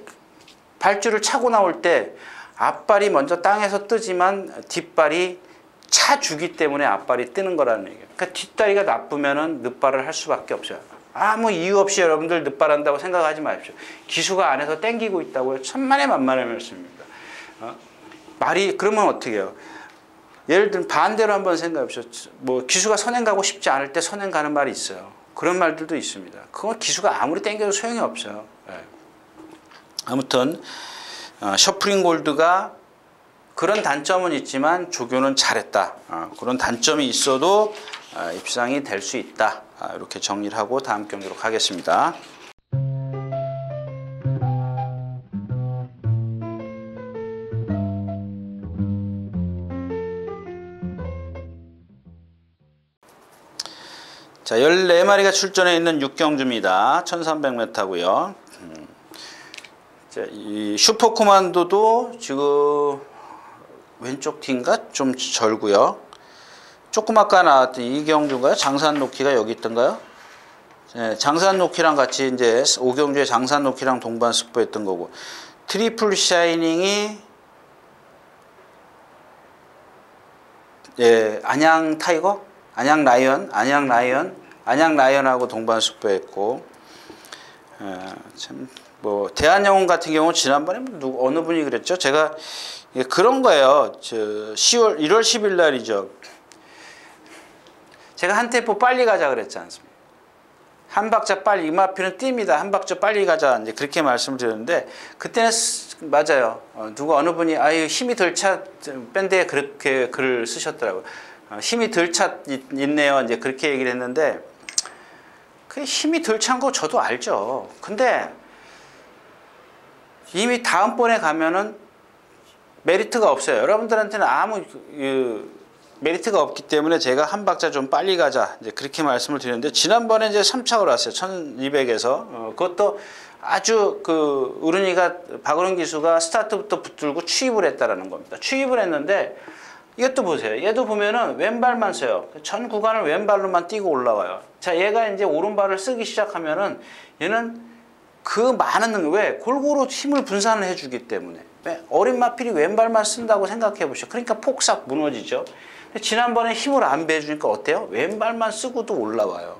A: 발줄을 차고 나올 때 앞발이 먼저 땅에서 뜨지만 뒷발이 차주기 때문에 앞발이 뜨는 거라는 얘기예요. 그러니까 뒷다리가 나쁘면은 늦발을 할 수밖에 없어요. 아무 이유 없이 여러분들 늦발한다고 생각하지 마십시오. 기수가 안에서 땡기고 있다고요. 천만의 만만의 말씀입니다. 말이 그러면 어떻게 해요? 예를 들면 반대로 한번 생각해 보십시오. 뭐 기수가 선행 가고 싶지 않을 때 선행 가는 말이 있어요. 그런 말들도 있습니다. 그건 기수가 아무리 땡겨도 소용이 없어요. 네. 아무튼 셔프링 골드가 그런 단점은 있지만 조교는 잘했다. 그런 단점이 있어도 입상이 될 수 있다. 이렇게 정리를 하고 다음 경기로 가겠습니다. 자, 14마리가 출전해 있는 6경주입니다. 1300m고요. 자, 이 슈퍼코만도도 지금 왼쪽 뒤인가? 좀 절고요. 조금 아까 나왔던 이경주인가요? 장산 놓기가 여기 있던가요? 장산노키랑 같이 이제 오경주의 장산노키랑 동반 승부했던 거고, 트리플 샤이닝이 안양 타이거, 안양 라이언하고 동반 승부했고, 참 뭐 대한영웅 같은 경우 지난번에 어느 분이 그랬죠? 제가 그런 거예요. 1월 10일 날이죠. 제가 한 템포 빨리 가자 그랬지 않습니까? 한 박자 빨리, 이마피는 뜁니다. 한 박자 빨리 가자. 이제 그렇게 말씀을 드렸는데, 그때는 맞아요. 누가 어느 분이 아유 힘이 덜 차 밴드에 그렇게 글을 쓰셨더라고요. 힘이 덜 차 있네요. 이제 그렇게 얘기를 했는데, 그 힘이 덜 찬 거 저도 알죠. 근데 이미 다음번에 가면은 메리트가 없어요. 여러분들한테는 아무 메리트가 없기 때문에 제가 한 박자 좀 빨리 가자 이제 그렇게 말씀을 드렸는데, 지난번에 이제 3착을 왔어요. 1200에서 그것도 아주 우른이가 박으른 기수가 스타트부터 붙들고 추입을 했다라는 겁니다. 추입을 했는데 이것도 보세요. 얘도 보면은 왼발만 써요. 전 구간을 왼발로만 뛰고 올라와요. 자, 얘가 이제 오른발을 쓰기 시작하면은 얘는 그 많은 왜 골고루 힘을 분산을 해주기 때문에, 왜? 어린 마필이 왼발만 쓴다고 생각해 보시죠. 그러니까 폭삭 무너지죠. 근데 지난번에 힘을 안 빼주니까 어때요? 왼발만 쓰고도 올라와요.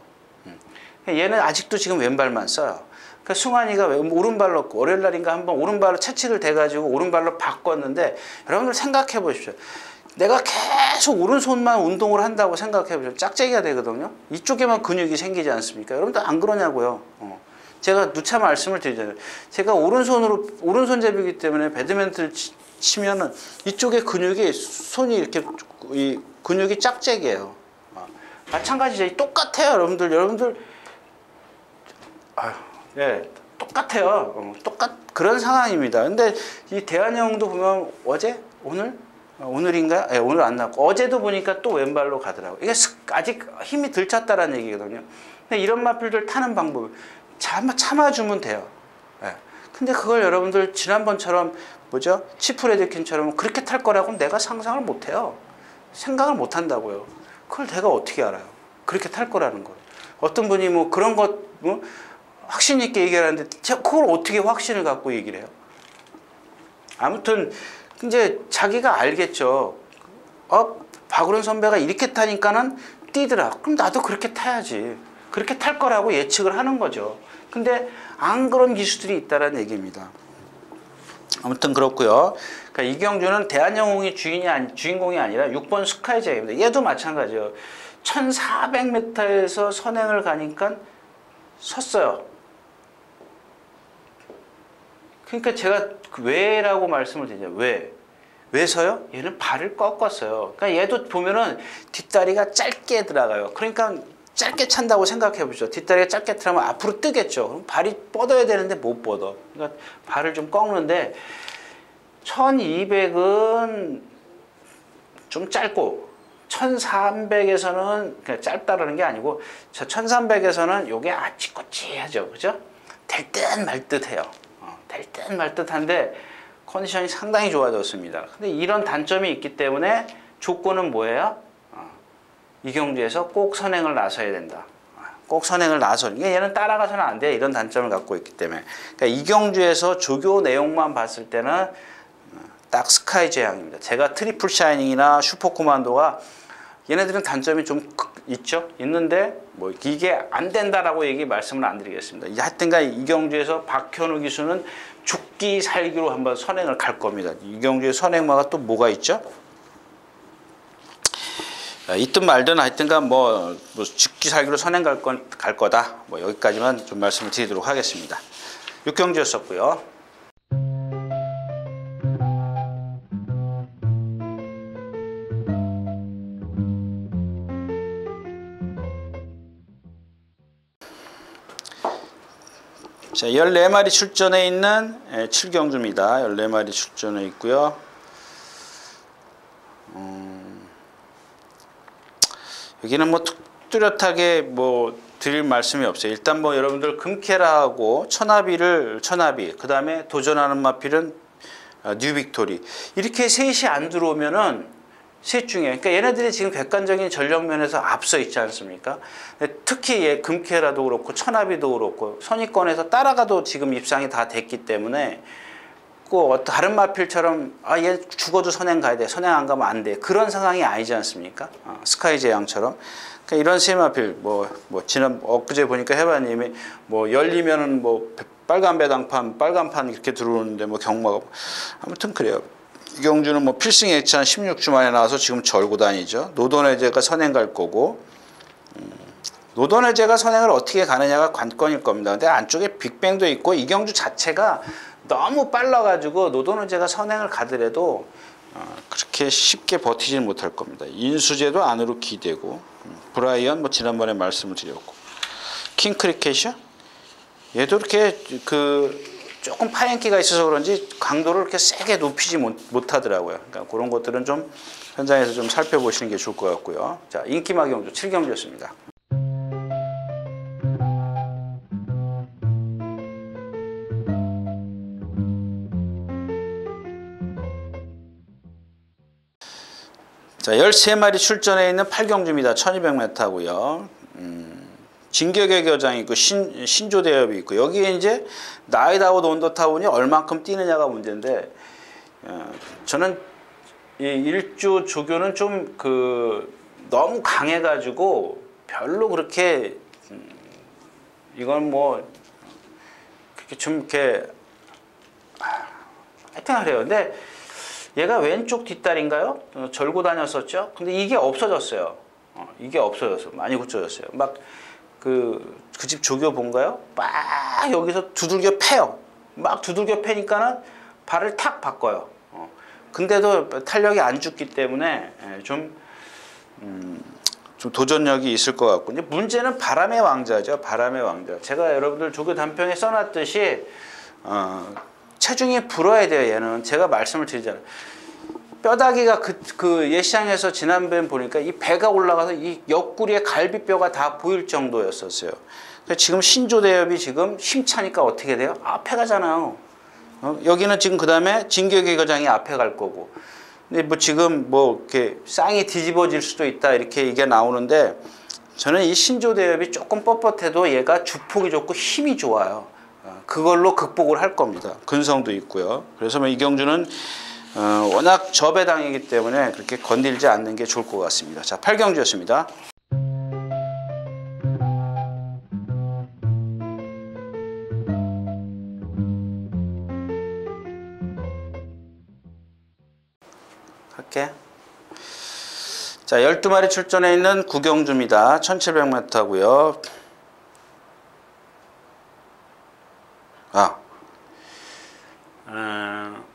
A: 얘는 아직도 지금 왼발만 써요. 그러니까 승환이가 오른발로 월요일 날인가 한번 오른발로 채찍을 대가지고 오른발로 바꿨는데, 여러분들 생각해 보십시오. 내가 계속 오른손만 운동을 한다고 생각해 보십시오. 짝짝이가 되거든요. 이쪽에만 근육이 생기지 않습니까? 여러분들 안 그러냐고요. 제가 누차 말씀을 드리잖아요. 제가 오른손잡이기 때문에 배드민턴을 치면은 이쪽에 근육이 손이 이렇게 이 근육이 짝짝이에요. 마찬가지죠. 똑같아요, 여러분들. 똑같아요. 그런 상황입니다. 근데 이 대한영웅도 보면 어제 오늘인가? 오늘 안 나왔고 어제도 보니까 또 왼발로 가더라고요. 이게 아직 힘이 덜 찼다라는 얘기거든요. 근데 이런 마필들 타는 방법 참아주면 돼요. 근데 그걸 여러분들 지난번처럼 치프레드킨처럼 그렇게 탈 거라고 내가 상상을 못해요. 생각을 못 한다고요. 그걸 내가 어떻게 알아요? 그렇게 탈 거라는 걸. 어떤 분이 그런 것 확신 있게 얘기하는데 제가 그걸 어떻게 확신을 갖고 얘기를 해요? 아무튼 이제 자기가 알겠죠. 박으른 선배가 이렇게 타니까는 뛰더라. 그럼 나도 그렇게 타야지. 그렇게 탈 거라고 예측을 하는 거죠. 근데 안 그런 기수들이 있다는 얘기입니다. 아무튼 그렇고요. 그러니까 이경주는 대한영웅이 주인공이 아니라 6번 스카이잭입니다. 얘도 마찬가지예요. 1400m에서 선행을 가니까 섰어요. 그러니까 제가 왜라고 말씀을 드리죠. 왜 서요? 얘는 발을 꺾었어요. 그러니까 얘도 보면은 뒷다리가 짧게 들어가요. 그러니까 짧게 찬다고 생각해 보죠. 뒷다리가 짧게 틀면 앞으로 뜨겠죠. 그럼 발이 뻗어야 되는데 못 뻗어. 그러니까 발을 좀 꺾는데 1200은 좀 짧고 1300에서는 그냥 짧다라는 게 아니고 1300에서는 요게 아치꼬치하죠. 그죠? 될 듯 말 듯해요. 될 듯 말 듯한데 컨디션이 상당히 좋아졌습니다. 근데 이런 단점이 있기 때문에 조건은 뭐예요? 이경주에서 꼭 선행을 나서야 된다. 꼭 선행을 나서는 게 얘는 따라가서는 안 돼. 이런 단점을 갖고 있기 때문에. 그러니까 이경주에서 조교 내용만 봤을 때는 딱 스카이 제향입니다. 제가 트리플 샤이닝이나 슈퍼 코만도가 얘네들은 단점이 좀 있죠. 있는데 이게 안 된다라고 말씀을 안 드리겠습니다. 하여튼간 이경주에서 박현우 기수는 죽기 살기로 한번 선행을 갈 겁니다. 이경주의 선행마가 또 뭐가 있죠? 있든 말든 하여튼간 죽기 살기로 선행 갈 거다. 여기까지만 좀 말씀을 드리도록 하겠습니다. 육경주였었고요. 자, 14마리 출전해 있는 7경주입니다. 14마리 출전해 있고요. 여기는 뚜렷하게 드릴 말씀이 없어요. 일단 여러분들 금케라하고 천하비, 그 다음에 도전하는 마필은 뉴빅토리. 이렇게 셋이 안 들어오면은 셋 중에. 그러니까 얘네들이 지금 객관적인 전력 면에서 앞서 있지 않습니까? 특히 얘 금캐라도 그렇고 천하비도 그렇고 선위권에서 따라가도 지금 입상이 다 됐기 때문에 꼭 다른 마필처럼 얘 죽어도 선행 가야 돼. 선행 안 가면 안 돼. 그런 상황이 아니지 않습니까? 스카이 제왕처럼. 그러니까 이런 세 마필 지난 엊그제 보니까 해바님이 열리면은 빨간 배당판, 빨간판 이렇게 들어오는데 경마가 아무튼 그래요. 이경주는 필승 예찬 16주 만에 나와서 지금 절고 다니죠. 노돈해제가 선행 갈 거고 노돈해제가 선행을 어떻게 가느냐가 관건일 겁니다. 근데 안쪽에 빅뱅도 있고 이경주 자체가 너무 빨라가지고 노돈해제가 선행을 가더라도 그렇게 쉽게 버티지는 못할 겁니다. 인수제도 안으로 기대고 브라이언 지난번에 말씀을 드렸고 킹크리켓이요? 얘도 이렇게 조금 파행기가 있어서 그런지 강도를 이렇게 세게 높이지 못하더라고요. 그러니까 그런 것들은 좀 현장에서 좀 살펴보시는 게 좋을 것 같고요. 자, 인기마경주 7경주였습니다. 자, 13마리 출전해 있는 8경주입니다. 1200m고요. 진격의 겨장이 있고 신조대엽이 있고 여기에 이제 나이다웃 온더타운이 얼만큼 뛰느냐가 문제인데 저는 이 일조 조교는 좀 너무 강해가지고 별로 그렇게 이건 그렇게 좀 이렇게 하여튼 그래요. 근데 얘가 왼쪽 뒷다리인가요? 절고 다녔었죠. 근데 이게 없어졌어요. 이게 없어졌어. 많이 굳혀졌어요. 그 집 조교 본가요? 막 여기서 두들겨 패요. 막 두들겨 패니까는 발을 탁 바꿔요. 근데도 탄력이 안 죽기 때문에 좀 도전력이 있을 것 같고. 이제 문제는 바람의 왕자죠. 바람의 왕자. 제가 여러분들 조교 단평에 써놨듯이 체중이 불어야 돼요. 얘는 제가 말씀을 드리잖아요. 뼈다귀가 예시장에서 지난번에 보니까 이 배가 올라가서 이 옆구리에 갈비뼈가 다 보일 정도였었어요. 지금 신조대엽이 지금 힘차니까 어떻게 돼요? 앞에 가잖아요. 여기는 지금 그 다음에 진격의 거장이 앞에 갈 거고. 근데 지금 이렇게 쌍이 뒤집어질 수도 있다 이렇게 이게 나오는데 저는 이 신조대엽이 조금 뻣뻣해도 얘가 주폭이 좋고 힘이 좋아요. 그걸로 극복을 할 겁니다. 근성도 있고요. 그래서 이경주는 워낙 저배당이기 때문에 그렇게 건들지 않는 게 좋을 것 같습니다. 자, 8경주였습니다. 할게. 자, 12마리 출전해 있는 9경주입니다. 1700m고요.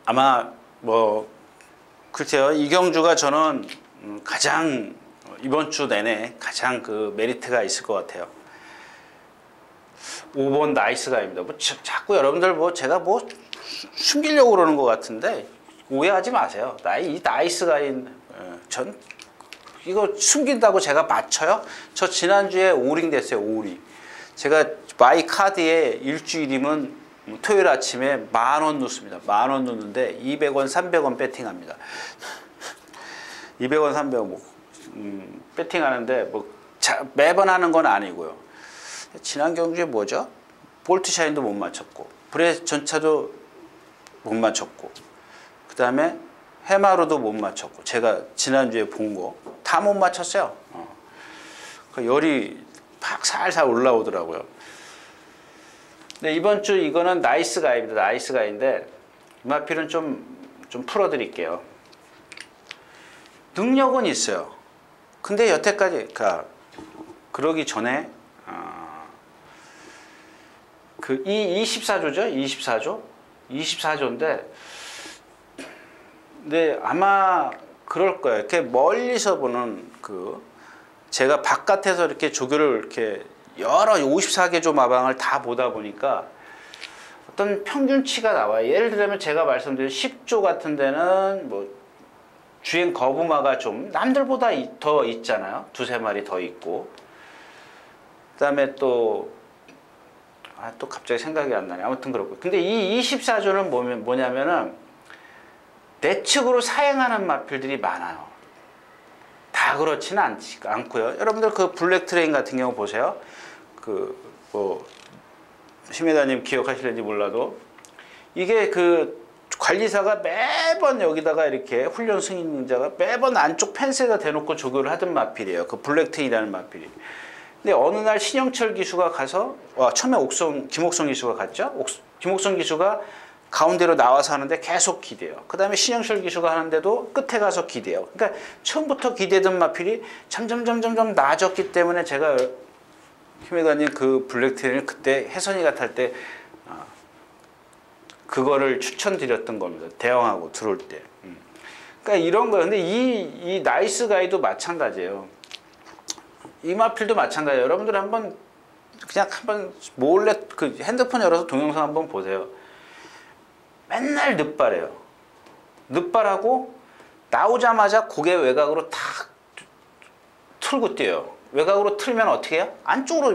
A: 아마 글쎄요. 이경주가 저는 가장 이번 주 내내 가장 메리트가 있을 것 같아요. 5번 나이스가입니다. 자꾸 여러분들 제가 숨기려고 그러는 것 같은데 오해하지 마세요. 이 나이스가인 전 이거 숨긴다고 제가 맞춰요? 저 지난주에 오링 됐어요. 오링. 제가 마이 카드에 일주일이면 토요일 아침에 10,000원 넣습니다. 10,000원 넣는데 200원, 300원 배팅합니다. 200원, 300원 배팅하는데 매번 하는 건 아니고요. 지난 경주에 뭐죠? 볼트샤인도 못 맞췄고 브레 전차도 못 맞췄고 그 다음에 해마루도 못 맞췄고 제가 지난주에 본 거 다 못 맞췄어요. 열이 팍 살살 올라오더라고요. 네, 이번 주 이거는 나이스가입니다. 나이스가인데 마필은 좀 풀어드릴게요. 능력은 있어요. 근데 여태까지 그러기 전에 이 24조죠? 24조인데 근데 아마 그럴 거예요. 이렇게 멀리서 보는 제가 바깥에서 이렇게 조교를 이렇게 여러 54개조 마방을 다 보다 보니까 어떤 평균치가 나와요. 예를 들면 제가 말씀드린 10조 같은 데는 주행 거부마가 좀 남들보다 더 있잖아요. 2-3마리 더 있고 그 다음에 또 갑자기 생각이 안 나네. 아무튼 그렇고. 근데 이 24조는 뭐냐면은 내측으로 사행하는 마필들이 많아요. 다 그렇지는 않고요. 여러분들 그 블랙 트레인 같은 경우 보세요. 뭐 심혜다님 기억하실는지 몰라도 이게 그 관리사가 매번 여기다가 이렇게 훈련 승인자가 매번 안쪽 펜스에다 대놓고 조교를 하던 마필이에요. 그 블랙 트레인이라는 마필이. 근데 어느 날 신영철 기수가 가서 처음에 김옥성 기수가 갔죠. 김옥성 기수가 가운데로 나와서 하는데 계속 기대요. 그 다음에 신영철 기수가 하는데도 끝에 가서 기대요. 그러니까 처음부터 기대던 마필이 점점 나아졌기 때문에 제가 김혜관님 그 블랙 트레인을 그때 혜선이가 탈 때 그거를 추천드렸던 겁니다. 대형하고 들어올 때. 그러니까 이런 거예요. 근데 이 나이스 가이도 마찬가지예요. 이 마필도 마찬가지예요. 여러분들 한번 몰래 그 핸드폰 열어서 동영상 한번 보세요. 맨날 늑발해요. 늑발하고 나오자마자 고개 외곽으로 탁 틀고 뛰어요. 외곽으로 틀면 어떻게 해요?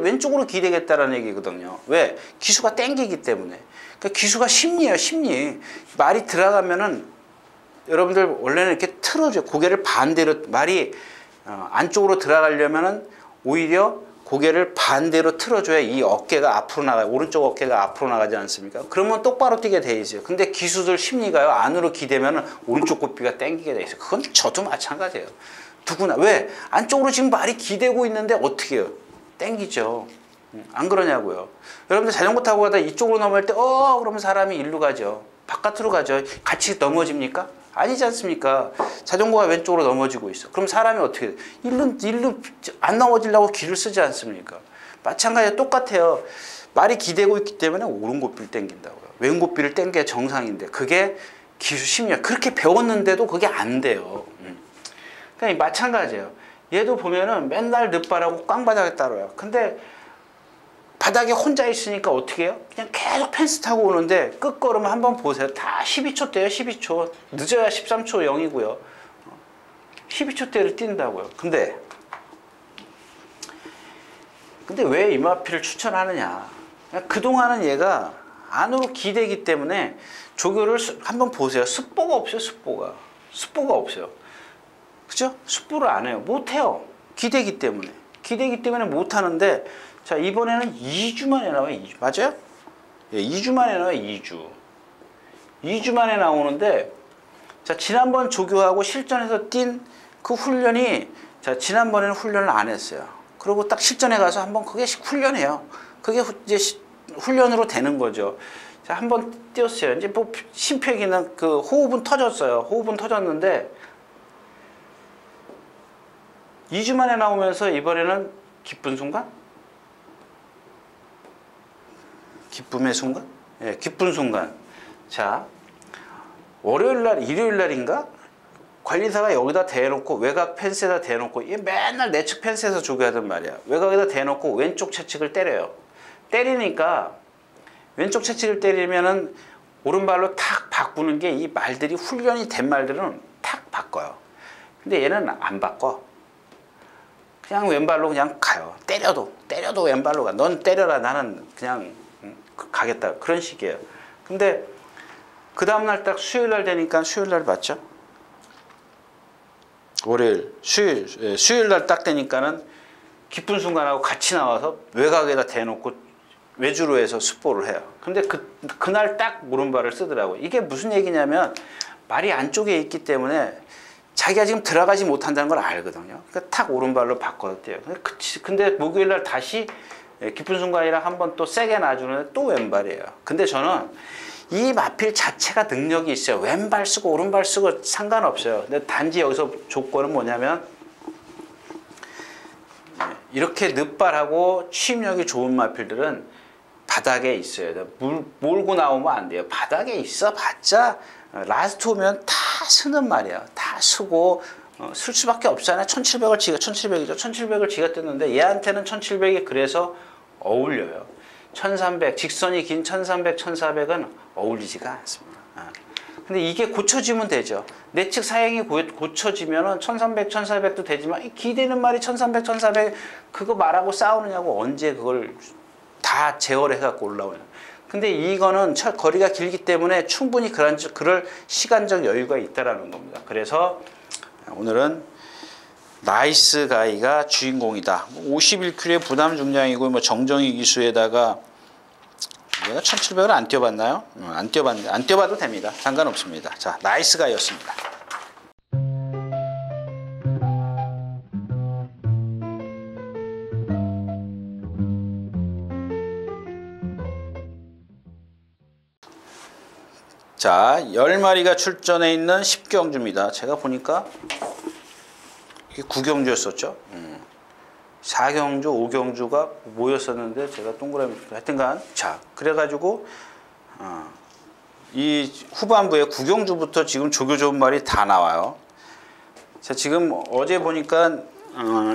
A: 왼쪽으로 기대겠다라는 얘기거든요. 왜? 기수가 땡기기 때문에. 그러니까 기수가 심리예요, 심리. 말이 들어가면은 여러분들 원래는 이렇게 틀어줘요. 고개를 반대로, 말이 안쪽으로 들어가려면은 오히려 고개를 반대로 틀어줘야 이 어깨가 앞으로 나가요. 오른쪽 어깨가 앞으로 나가지 않습니까? 그러면 똑바로 뛰게 돼 있어요. 근데 기수들 심리가요. 안으로 기대면은 오른쪽 고삐가 땡기게 돼 있어요. 그건 저도 마찬가지예요. 누구나. 왜? 안쪽으로 지금 말이 기대고 있는데 어떻게 해요? 땡기죠. 안 그러냐고요. 여러분들 자전거 타고 가다 이쪽으로 넘어갈 때 그러면 사람이 일로 가죠. 바깥으로 가죠. 같이 넘어집니까? 아니지 않습니까? 자전거가 왼쪽으로 넘어지고 있어. 그럼 사람이 어떻게 돼? 일로 안 넘어지려고 길을 쓰지 않습니까? 마찬가지로 똑같아요. 말이 기대고 있기 때문에 오른고삐를 땡긴다고요. 왼고삐를 땡겨야 정상인데 그게 기수 심리야. 그렇게 배웠는데도 그게 안 돼요. 그러니까 마찬가지예요. 얘도 보면은 맨날 늑발하고 꽝바닥에 따라요. 근데 바닥에 혼자 있으니까 어떻게 해요? 그냥 계속 펜스 타고 오는데 끝걸음 한번 보세요. 다 12초 대요. 12초. 늦어야 13초 0이고요. 12초 대를 뛴다고요. 근데 왜 이마피를 추천하느냐? 그동안은 얘가 안으로 기대기 때문에 조교를 한번 보세요. 습보가 없어요. 습보가 없어요. 그죠? 습보를 안 해요. 못해요. 기대기 때문에 못하는데 자, 이번에는 2주 만에 나와요. 2주. 맞아요? 예, 2주 만에 나와요. 2주 만에 나오는데 자, 지난번 조교하고 실전에서 뛴 그 훈련이 자, 지난번에는 훈련을 안 했어요. 그리고 딱 실전에 가서 한번 그게 훈련해요. 그게 이제 훈련으로 되는 거죠. 자, 한번 뛰었어요. 이제 뭐 심폐기는 그 호흡은 터졌어요. 호흡은 터졌는데 2주 만에 나오면서 이번에는 기쁜 순간? 기쁨의 순간? 예, 기쁜 순간. 자, 일요일 날인가? 관리사가 여기다 대놓고 외곽 펜스에다 대놓고 얘 맨날 내측 펜스에서 조교하던 말이야. 외곽에다 대놓고 왼쪽 채찍을 때려요. 때리니까 왼쪽 채찍을 때리면은 오른발로 탁 바꾸는 게 이 말들이 훈련이 된 말들은 탁 바꿔요. 근데 얘는 안 바꿔. 그냥 왼발로 그냥 가요. 때려도 왼발로 가. 넌 때려라. 나는 그냥 가겠다. 그런 식이에요. 근데 그 다음날 딱 수요일날 되니까 수요일날 봤죠? 월요일, 수요일날 딱 되니까는 기쁜 순간하고 같이 나와서 외곽에다 대놓고 외주로 해서 습보를 해요. 근데 그날 딱 오른발을 쓰더라고요. 이게 무슨 얘기냐면 말이 안쪽에 있기 때문에 자기가 지금 들어가지 못한다는 걸 알거든요. 그러니까 탁 오른발로 바꿔대요. 근데 목요일날 다시 기쁜 순간이랑 한번 또 세게 놔주는데 또 왼발이에요. 근데 저는 이 마필 자체가 능력이 있어요. 왼발 쓰고 오른발 쓰고 상관없어요. 근데 단지 여기서 조건은 뭐냐면 이렇게 늑발하고 취입력이 좋은 마필들은 바닥에 있어야 돼요. 몰고 나오면 안 돼요. 바닥에 있어 봤자 라스트 오면 다 쓰는 말이야. 다 쓰고 쓸 수밖에 없잖아요. 1700이죠. 1700을 지가 뜯는데 얘한테는 1700이 그래서 어울려요. 1300, 직선이 긴 1300, 1400은 어울리지가 않습니다. 근데 이게 고쳐지면 되죠. 내측 사행이 고쳐지면은 1300, 1400도 되지만 이 기대는 말이 1300, 1400 그거 말하고 싸우느냐고 언제 그걸 다 제어를 해갖고 올라오냐. 근데 이거는 거리가 길기 때문에 충분히 그럴 시간적 여유가 있다라는 겁니다. 그래서 오늘은 나이스 가이가 주인공이다. 51kg의 부담 중량이고 뭐 정정희 기수에다가 얘가 1700을 안 뛰어봤나요? 안 뛰어봤는데 안 뛰어봐도 됩니다. 상관없습니다. 자, 나이스 가이였습니다. 자, 10마리가 출전해 있는 10경주입니다. 제가 보니까 이게 9경주였었죠. 4경주, 5경주가 모였었는데 제가 동그라미 하여튼간 자, 그래가지고 이 후반부에 9경주부터 지금 조교 좋은 말이 다 나와요. 자, 지금 어제 보니까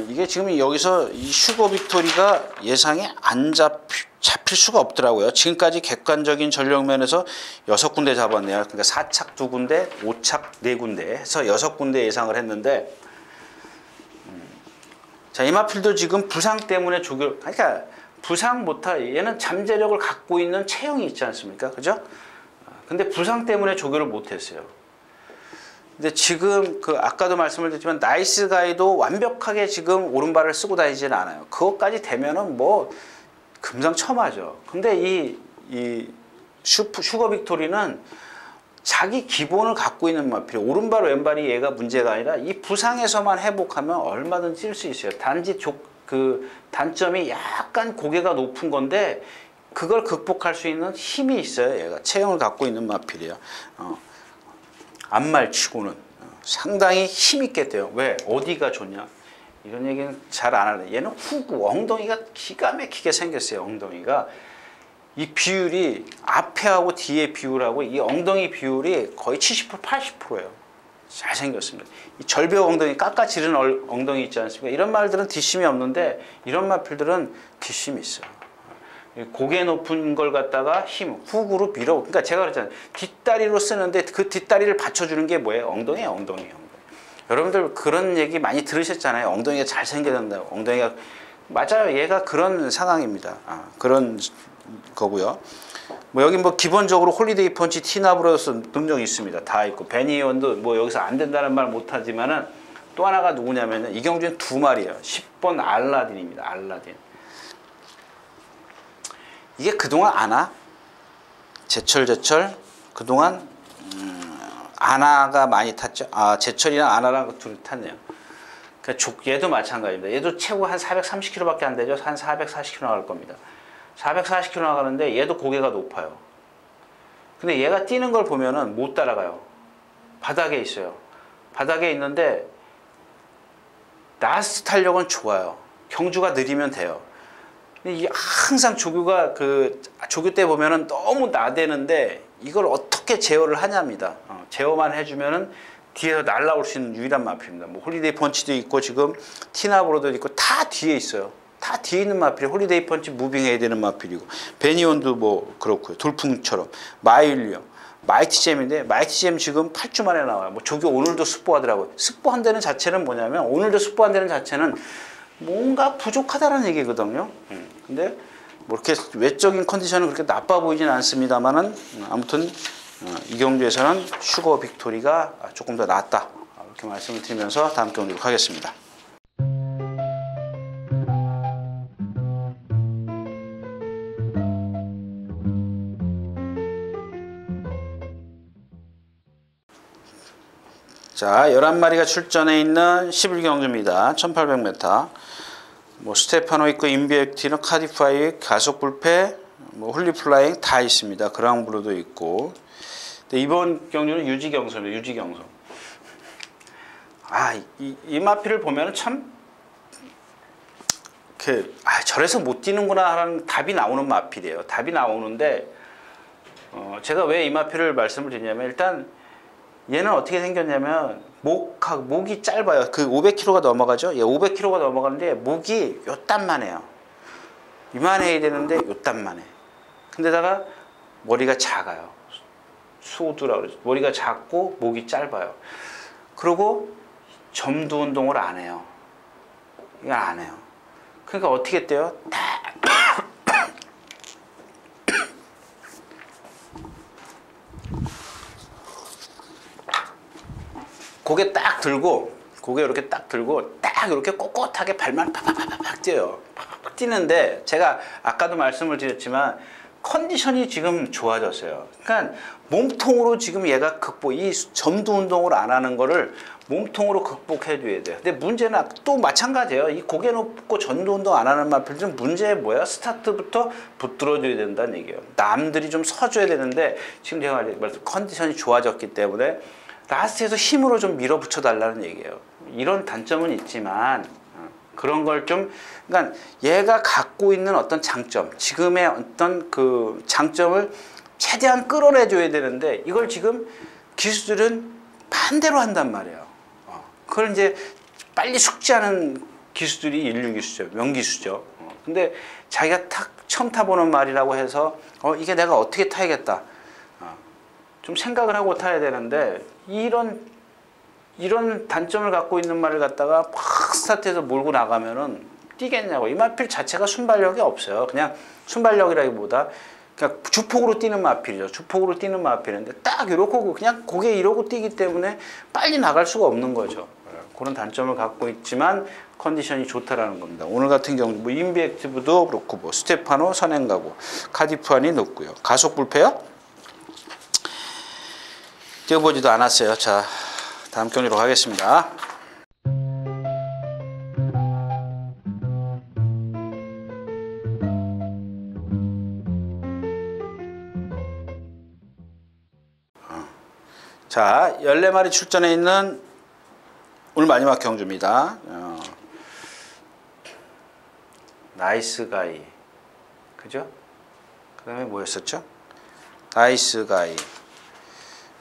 A: 이게 지금 여기서 이 슈거 빅토리가 예상에 안 잡힐 수가 없더라고요. 지금까지 객관적인 전력면에서 6군데 잡았네요. 그러니까 4착 2군데, 5착 4군데 해서 6군데 예상을 했는데 자, 이마필도 지금 부상 때문에 조교, 그러니까 부상 못할, 얘는 잠재력을 갖고 있는 체형이 있지 않습니까? 그죠? 근데 부상 때문에 조교를 못했어요. 근데 지금 그 아까도 말씀을 드렸지만 나이스 가이도 완벽하게 지금 오른발을 쓰고 다니지는 않아요. 그것까지 되면은 뭐 금상첨화죠. 근데 이 슈거 빅토리는 자기 기본을 갖고 있는 마필, 오른발 왼발이 얘가 문제가 아니라 이 부상에서만 회복하면 얼마든지 뛸 수 있어요. 단지 그 단점이 약간 고개가 높은 건데 그걸 극복할 수 있는 힘이 있어요. 얘가 체형을 갖고 있는 마필이에요. 안말치고는 상당히 힘있게 돼요. 왜? 어디가 좋냐? 이런 얘기는 잘 안 하는데 얘는 후구, 엉덩이가 기가 막히게 생겼어요. 엉덩이가. 이 비율이 앞에하고 뒤에 비율하고 이 엉덩이 비율이 거의 70% 80%예요. 잘생겼습니다. 이 절벽 엉덩이 깎아지른 엉덩이 있지 않습니까? 이런 말들은 뒷심이 없는데 이런 마필들은 뒷심이 있어요. 고개 높은 걸 갖다가 힘, 훅으로 밀어. 그러니까 제가 그랬잖아요. 뒷다리로 쓰는데 그 뒷다리를 받쳐주는 게 뭐예요? 엉덩이에요, 엉덩이. 여러분들 그런 얘기 많이 들으셨잖아요. 엉덩이가 잘생겨야 된다고. 엉덩이가 맞아요. 얘가 그런 상황입니다. 그런 거고요. 뭐 여기 뭐 기본적으로 홀리데이 펀치, 티나 브로더스 능력이 있습니다. 다 있고 베니원도 뭐 여기서 안 된다는 말 못하지만은 또 하나가 누구냐면은 이경주는 2마리예요. 10번 알라딘입니다. 알라딘. 이게 그동안 아나? 제철 그동안 아나가 많이 탔죠. 제철이랑 아나랑 둘이 탔네요. 그러니까 얘도 마찬가지입니다. 얘도 최고 한 430km밖에 안 되죠. 한 440km 나갈 겁니다. 440km 나가는데 얘도 고개가 높아요. 근데 얘가 뛰는 걸 보면은 못 따라가요. 바닥에 있어요. 바닥에 있는데 라스트 탄력은 좋아요. 경주가 느리면 돼요. 항상 조교가 조교 때 보면은 너무 나대는데 이걸 어떻게 제어를 하냐입니다. 제어만 해주면은 뒤에서 날라올 수 있는 유일한 마필입니다. 뭐 홀리데이 펀치도 있고 지금 티나브로도 있고 다 뒤에 있어요. 다 뒤에 있는 마필이 홀리데이 펀치 무빙해야 되는 마필이고 베니온도 뭐 그렇고요. 돌풍처럼 마일리엄, 마이티잼인데 마이티잼 지금 8주 만에 나와요. 뭐 조교 오늘도 스포하더라고요. 스포한다는 자체는 뭐냐면 오늘도 스포한다는 자체는 뭔가 부족하다는 얘기거든요. 근데 뭐 이렇게 외적인 컨디션은 그렇게 나빠 보이진 않습니다만은 아무튼 이경주에서는 슈거 빅토리가 조금 더 낫다. 이렇게 말씀을 드리면서 다음 경주로 가겠습니다. 자, 11마리가 출전해 있는 11경주입니다. 1800m. 뭐 스테파노 있고 인비액티는 카디파이, 가속 불패, 뭐 홀리플라잉 다 있습니다. 그랑블루도 있고. 근데 이번 경주는 유지경선이에요. 유지경선. 이 마필을 보면은 참 저래서 못 뛰는구나 하는 답이 나오는 마필이에요. 답이 나오는데 제가 왜 이 마필을 말씀을 드리냐면 일단 얘는 어떻게 생겼냐면 목이 짧아요. 그 500kg가 넘어가죠. 500kg가 넘어가는데 목이 요딴만 해요. 이만해야 되는데 요딴만 해. 근데다가 머리가 작아요. 수두라고 그러죠. 머리가 작고 목이 짧아요. 그리고 점두 운동을 안 해요. 이거 안 해요. 그러니까 어떻게 돼요? 고개 딱 들고 고개 이렇게 딱 들고 딱 딱 이렇게 꼿꼿하게 발만 팍팍팍팍 뛰어요. 팍팍 뛰는데 제가 아까도 말씀을 드렸지만 컨디션이 지금 좋아졌어요. 그러니까 몸통으로 지금 얘가 이 점두 운동을 안 하는 거를 몸통으로 극복해 줘야 돼요. 근데 문제는 또 마찬가지예요. 이 고개 높고 전두 운동 안 하는 마필들은 문제 뭐야? 스타트부터 붙들어 줘야 된다는 얘기예요. 남들이 좀 서줘야 되는데 지금 제가 말씀 컨디션이 좋아졌기 때문에 라스트에서 힘으로 좀 밀어붙여 달라는 얘기예요. 이런 단점은 있지만 그런 걸 좀, 그러니까 얘가 갖고 있는 어떤 장점, 지금의 어떤 그 장점을 최대한 끌어내줘야 되는데 이걸 지금 기수들은 반대로 한단 말이에요. 그걸 이제 빨리 숙지하는 기수들이 인류 기수죠. 명기수죠. 근데 자기가 처음 타보는 말이라고 해서 이게 내가 어떻게 타야겠다. 좀 생각을 하고 타야 되는데 이런 단점을 갖고 있는 말을 갖다가 팍 스타트에서 몰고 나가면은 뛰겠냐고. 이 마필 자체가 순발력이 없어요. 그냥 순발력이라기보다 그냥 주폭으로 뛰는 마필이죠. 주폭으로 뛰는 마필인데 딱 이러고 그냥 고개 이러고 뛰기 때문에 빨리 나갈 수가 없는 거죠. 그런 단점을 갖고 있지만 컨디션이 좋다라는 겁니다. 오늘 같은 경우 뭐 인비액티브도 그렇고 뭐 스테파노 선행가고 카디프안이 높고요. 가속 불패요? 뛰어보지도 않았어요. 자, 다음 경기로 가겠습니다. 자, 14마리 출전해 있는 오늘 마지막 경주입니다. 나이스 가이. 그죠? 그 다음에 뭐였었죠? 나이스 가이.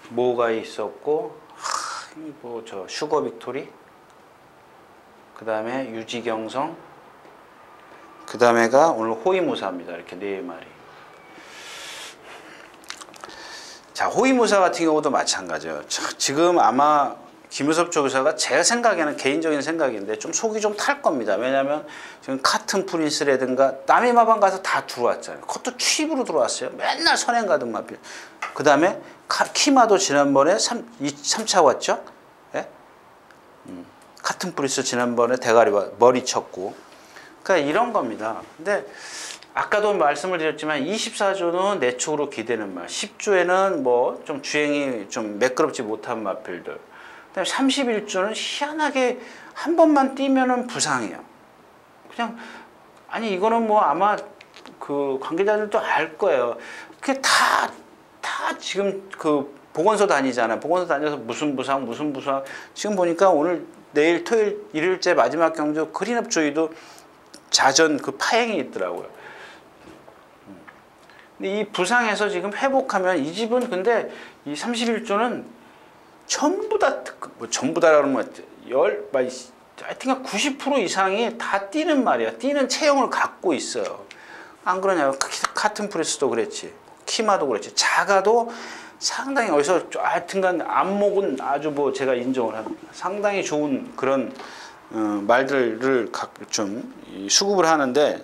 A: 모가 있었고, 뭐 저 슈거 빅토리. 그 다음에 유지경성. 그 다음에가 오늘 호위무사입니다. 이렇게 4마리. 자, 호위무사 같은 경우도 마찬가지예요. 지금 아마 김효섭 조교사가 제 생각에는 개인적인 생각인데 좀 속이 좀 탈 겁니다. 왜냐하면 지금 카튼 프린스라든가 남의 마방 가서 다 들어왔잖아요. 그것도 취입으로 들어왔어요. 맨날 선행 가든 마필. 그 다음에 키마도 지난번에 3차 왔죠. 예? 카튼 프린스 지난번에 대가리 머리 쳤고. 그러니까 이런 겁니다. 근데 아까도 말씀을 드렸지만 24조는 내축으로 기대는 말, 10조에는 뭐 좀 주행이 좀 매끄럽지 못한 마필들. 그다음에 31조는 희한하게 한 번만 뛰면은 부상이에요. 그냥 아니 이거는 뭐 아마 그 관계자들도 알 거예요. 그게 다 지금 그 보건소 다니잖아요. 보건소 다녀서 무슨 부상 지금 보니까 오늘 내일 토요일 일요일째 마지막 경주 그린업 조이도 자전 그 파행이 있더라고요. 근데 이 부상에서 지금 회복하면 이 집은 근데 이 31조는 전부 다라고 하면 하여튼 90% 이상이 다 뛰는 말이야. 뛰는 체형을 갖고 있어요. 안 그러냐고. 카튼 프레스도 그랬지. 키마도 그랬지. 자가도 상당히 어디서 하여튼간 안목은 아주 뭐 제가 인정을 합니다. 상당히 좋은 그런 말들을 좀 수급을 하는데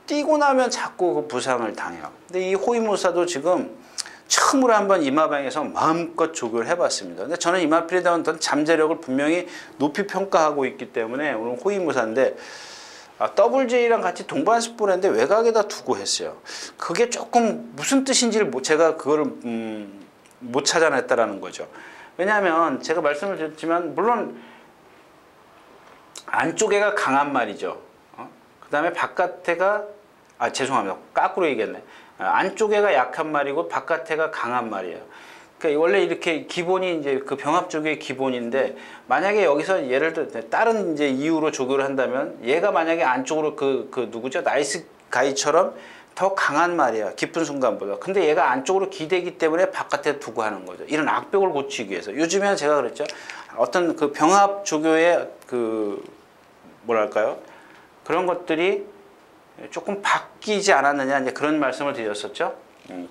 A: 뛰고 나면 자꾸 그 부상을 당해요. 근데 이 호위무사도 지금 처음으로 한번 이마방에서 마음껏 조교를 해봤습니다. 근데 저는 이마필에 대한 어떤 잠재력을 분명히 높이 평가하고 있기 때문에 오늘 호위무사인데 WJ랑 같이 동반 스포츠인데 외곽에다 두고 했어요. 그게 조금 무슨 뜻인지를 제가 그거를 못 찾아냈다라는 거죠. 왜냐하면 제가 말씀을 드렸지만 물론 안쪽에가 강한 말이죠. 그 다음에 바깥에가 죄송합니다. 거꾸로 얘기했네. 안쪽에가 약한 말이고 바깥에가 강한 말이에요. 그러니까 원래 이렇게 기본이 이제 그 병합 조교의 기본인데 만약에 여기서 예를 들어 다른 이제 이유로 조교를 한다면 얘가 만약에 안쪽으로 그 누구죠? 나이스 가이처럼 더 강한 말이야. 깊은 순간보다. 근데 얘가 안쪽으로 기대기 때문에 바깥에 두고 하는 거죠. 이런 악벽을 고치기 위해서. 요즘에는 제가 그랬죠. 어떤 그 병합 조교의 그 뭐랄까요? 그런 것들이 조금 바뀌지 않았느냐 이제 그런 말씀을 드렸었죠.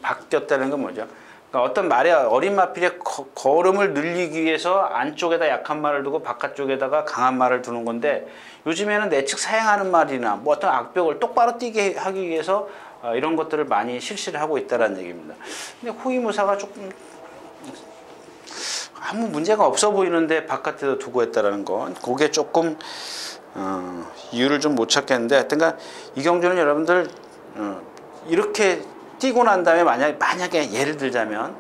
A: 바뀌었다는 건 뭐죠? 그러니까 어떤 말에 어린 마필의 걸음을 늘리기 위해서 안쪽에다 약한 말을 두고 바깥쪽에다가 강한 말을 두는 건데 요즘에는 내측 사행하는 말이나 뭐 어떤 악벽을 똑바로 뛰게 하기 위해서 이런 것들을 많이 실시를 하고 있다는 얘기입니다. 근데 호위무사가 조금 아무 문제가 없어 보이는데 바깥에다 두고 했다라는 건 그게 조금 이유를 좀 못 찾겠는데, 하여튼간 이 경주는 여러분들 이렇게 뛰고 난 다음에 만약에 예를 들자면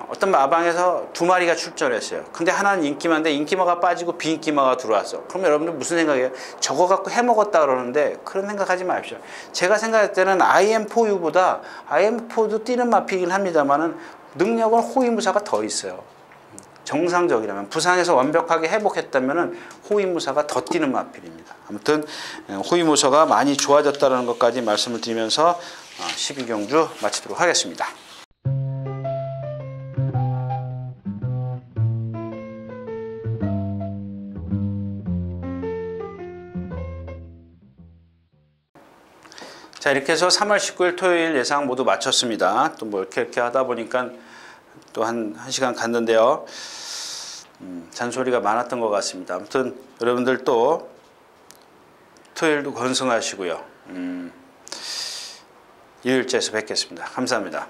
A: 어떤 마방에서 두 마리가 출전했어요. 근데 하나는 인기마인데 인기마가 빠지고 비인기마가 들어왔어. 그럼 여러분들 무슨 생각이에요? 저거 갖고 해먹었다 그러는데 그런 생각하지 마십시오. 제가 생각할 때는 IM4U보다 IM4도 뛰는 마필이긴 합니다만은 능력은 호위무사가 더 있어요. 정상적이라면, 부상에서 완벽하게 회복했다면 호위무사가 더 뛰는 마필입니다. 아무튼 호위무사가 많이 좋아졌다는 것까지 말씀을 드리면서 12경주 마치도록 하겠습니다. 자, 이렇게 해서 3월 19일 토요일 예상 모두 마쳤습니다. 또 뭐 이렇게 하다 보니까 또 한 시간 갔는데요. 잔소리가 많았던 것 같습니다. 아무튼 여러분들 또 토요일도 건승하시고요. 일요일째에서 뵙겠습니다. 감사합니다.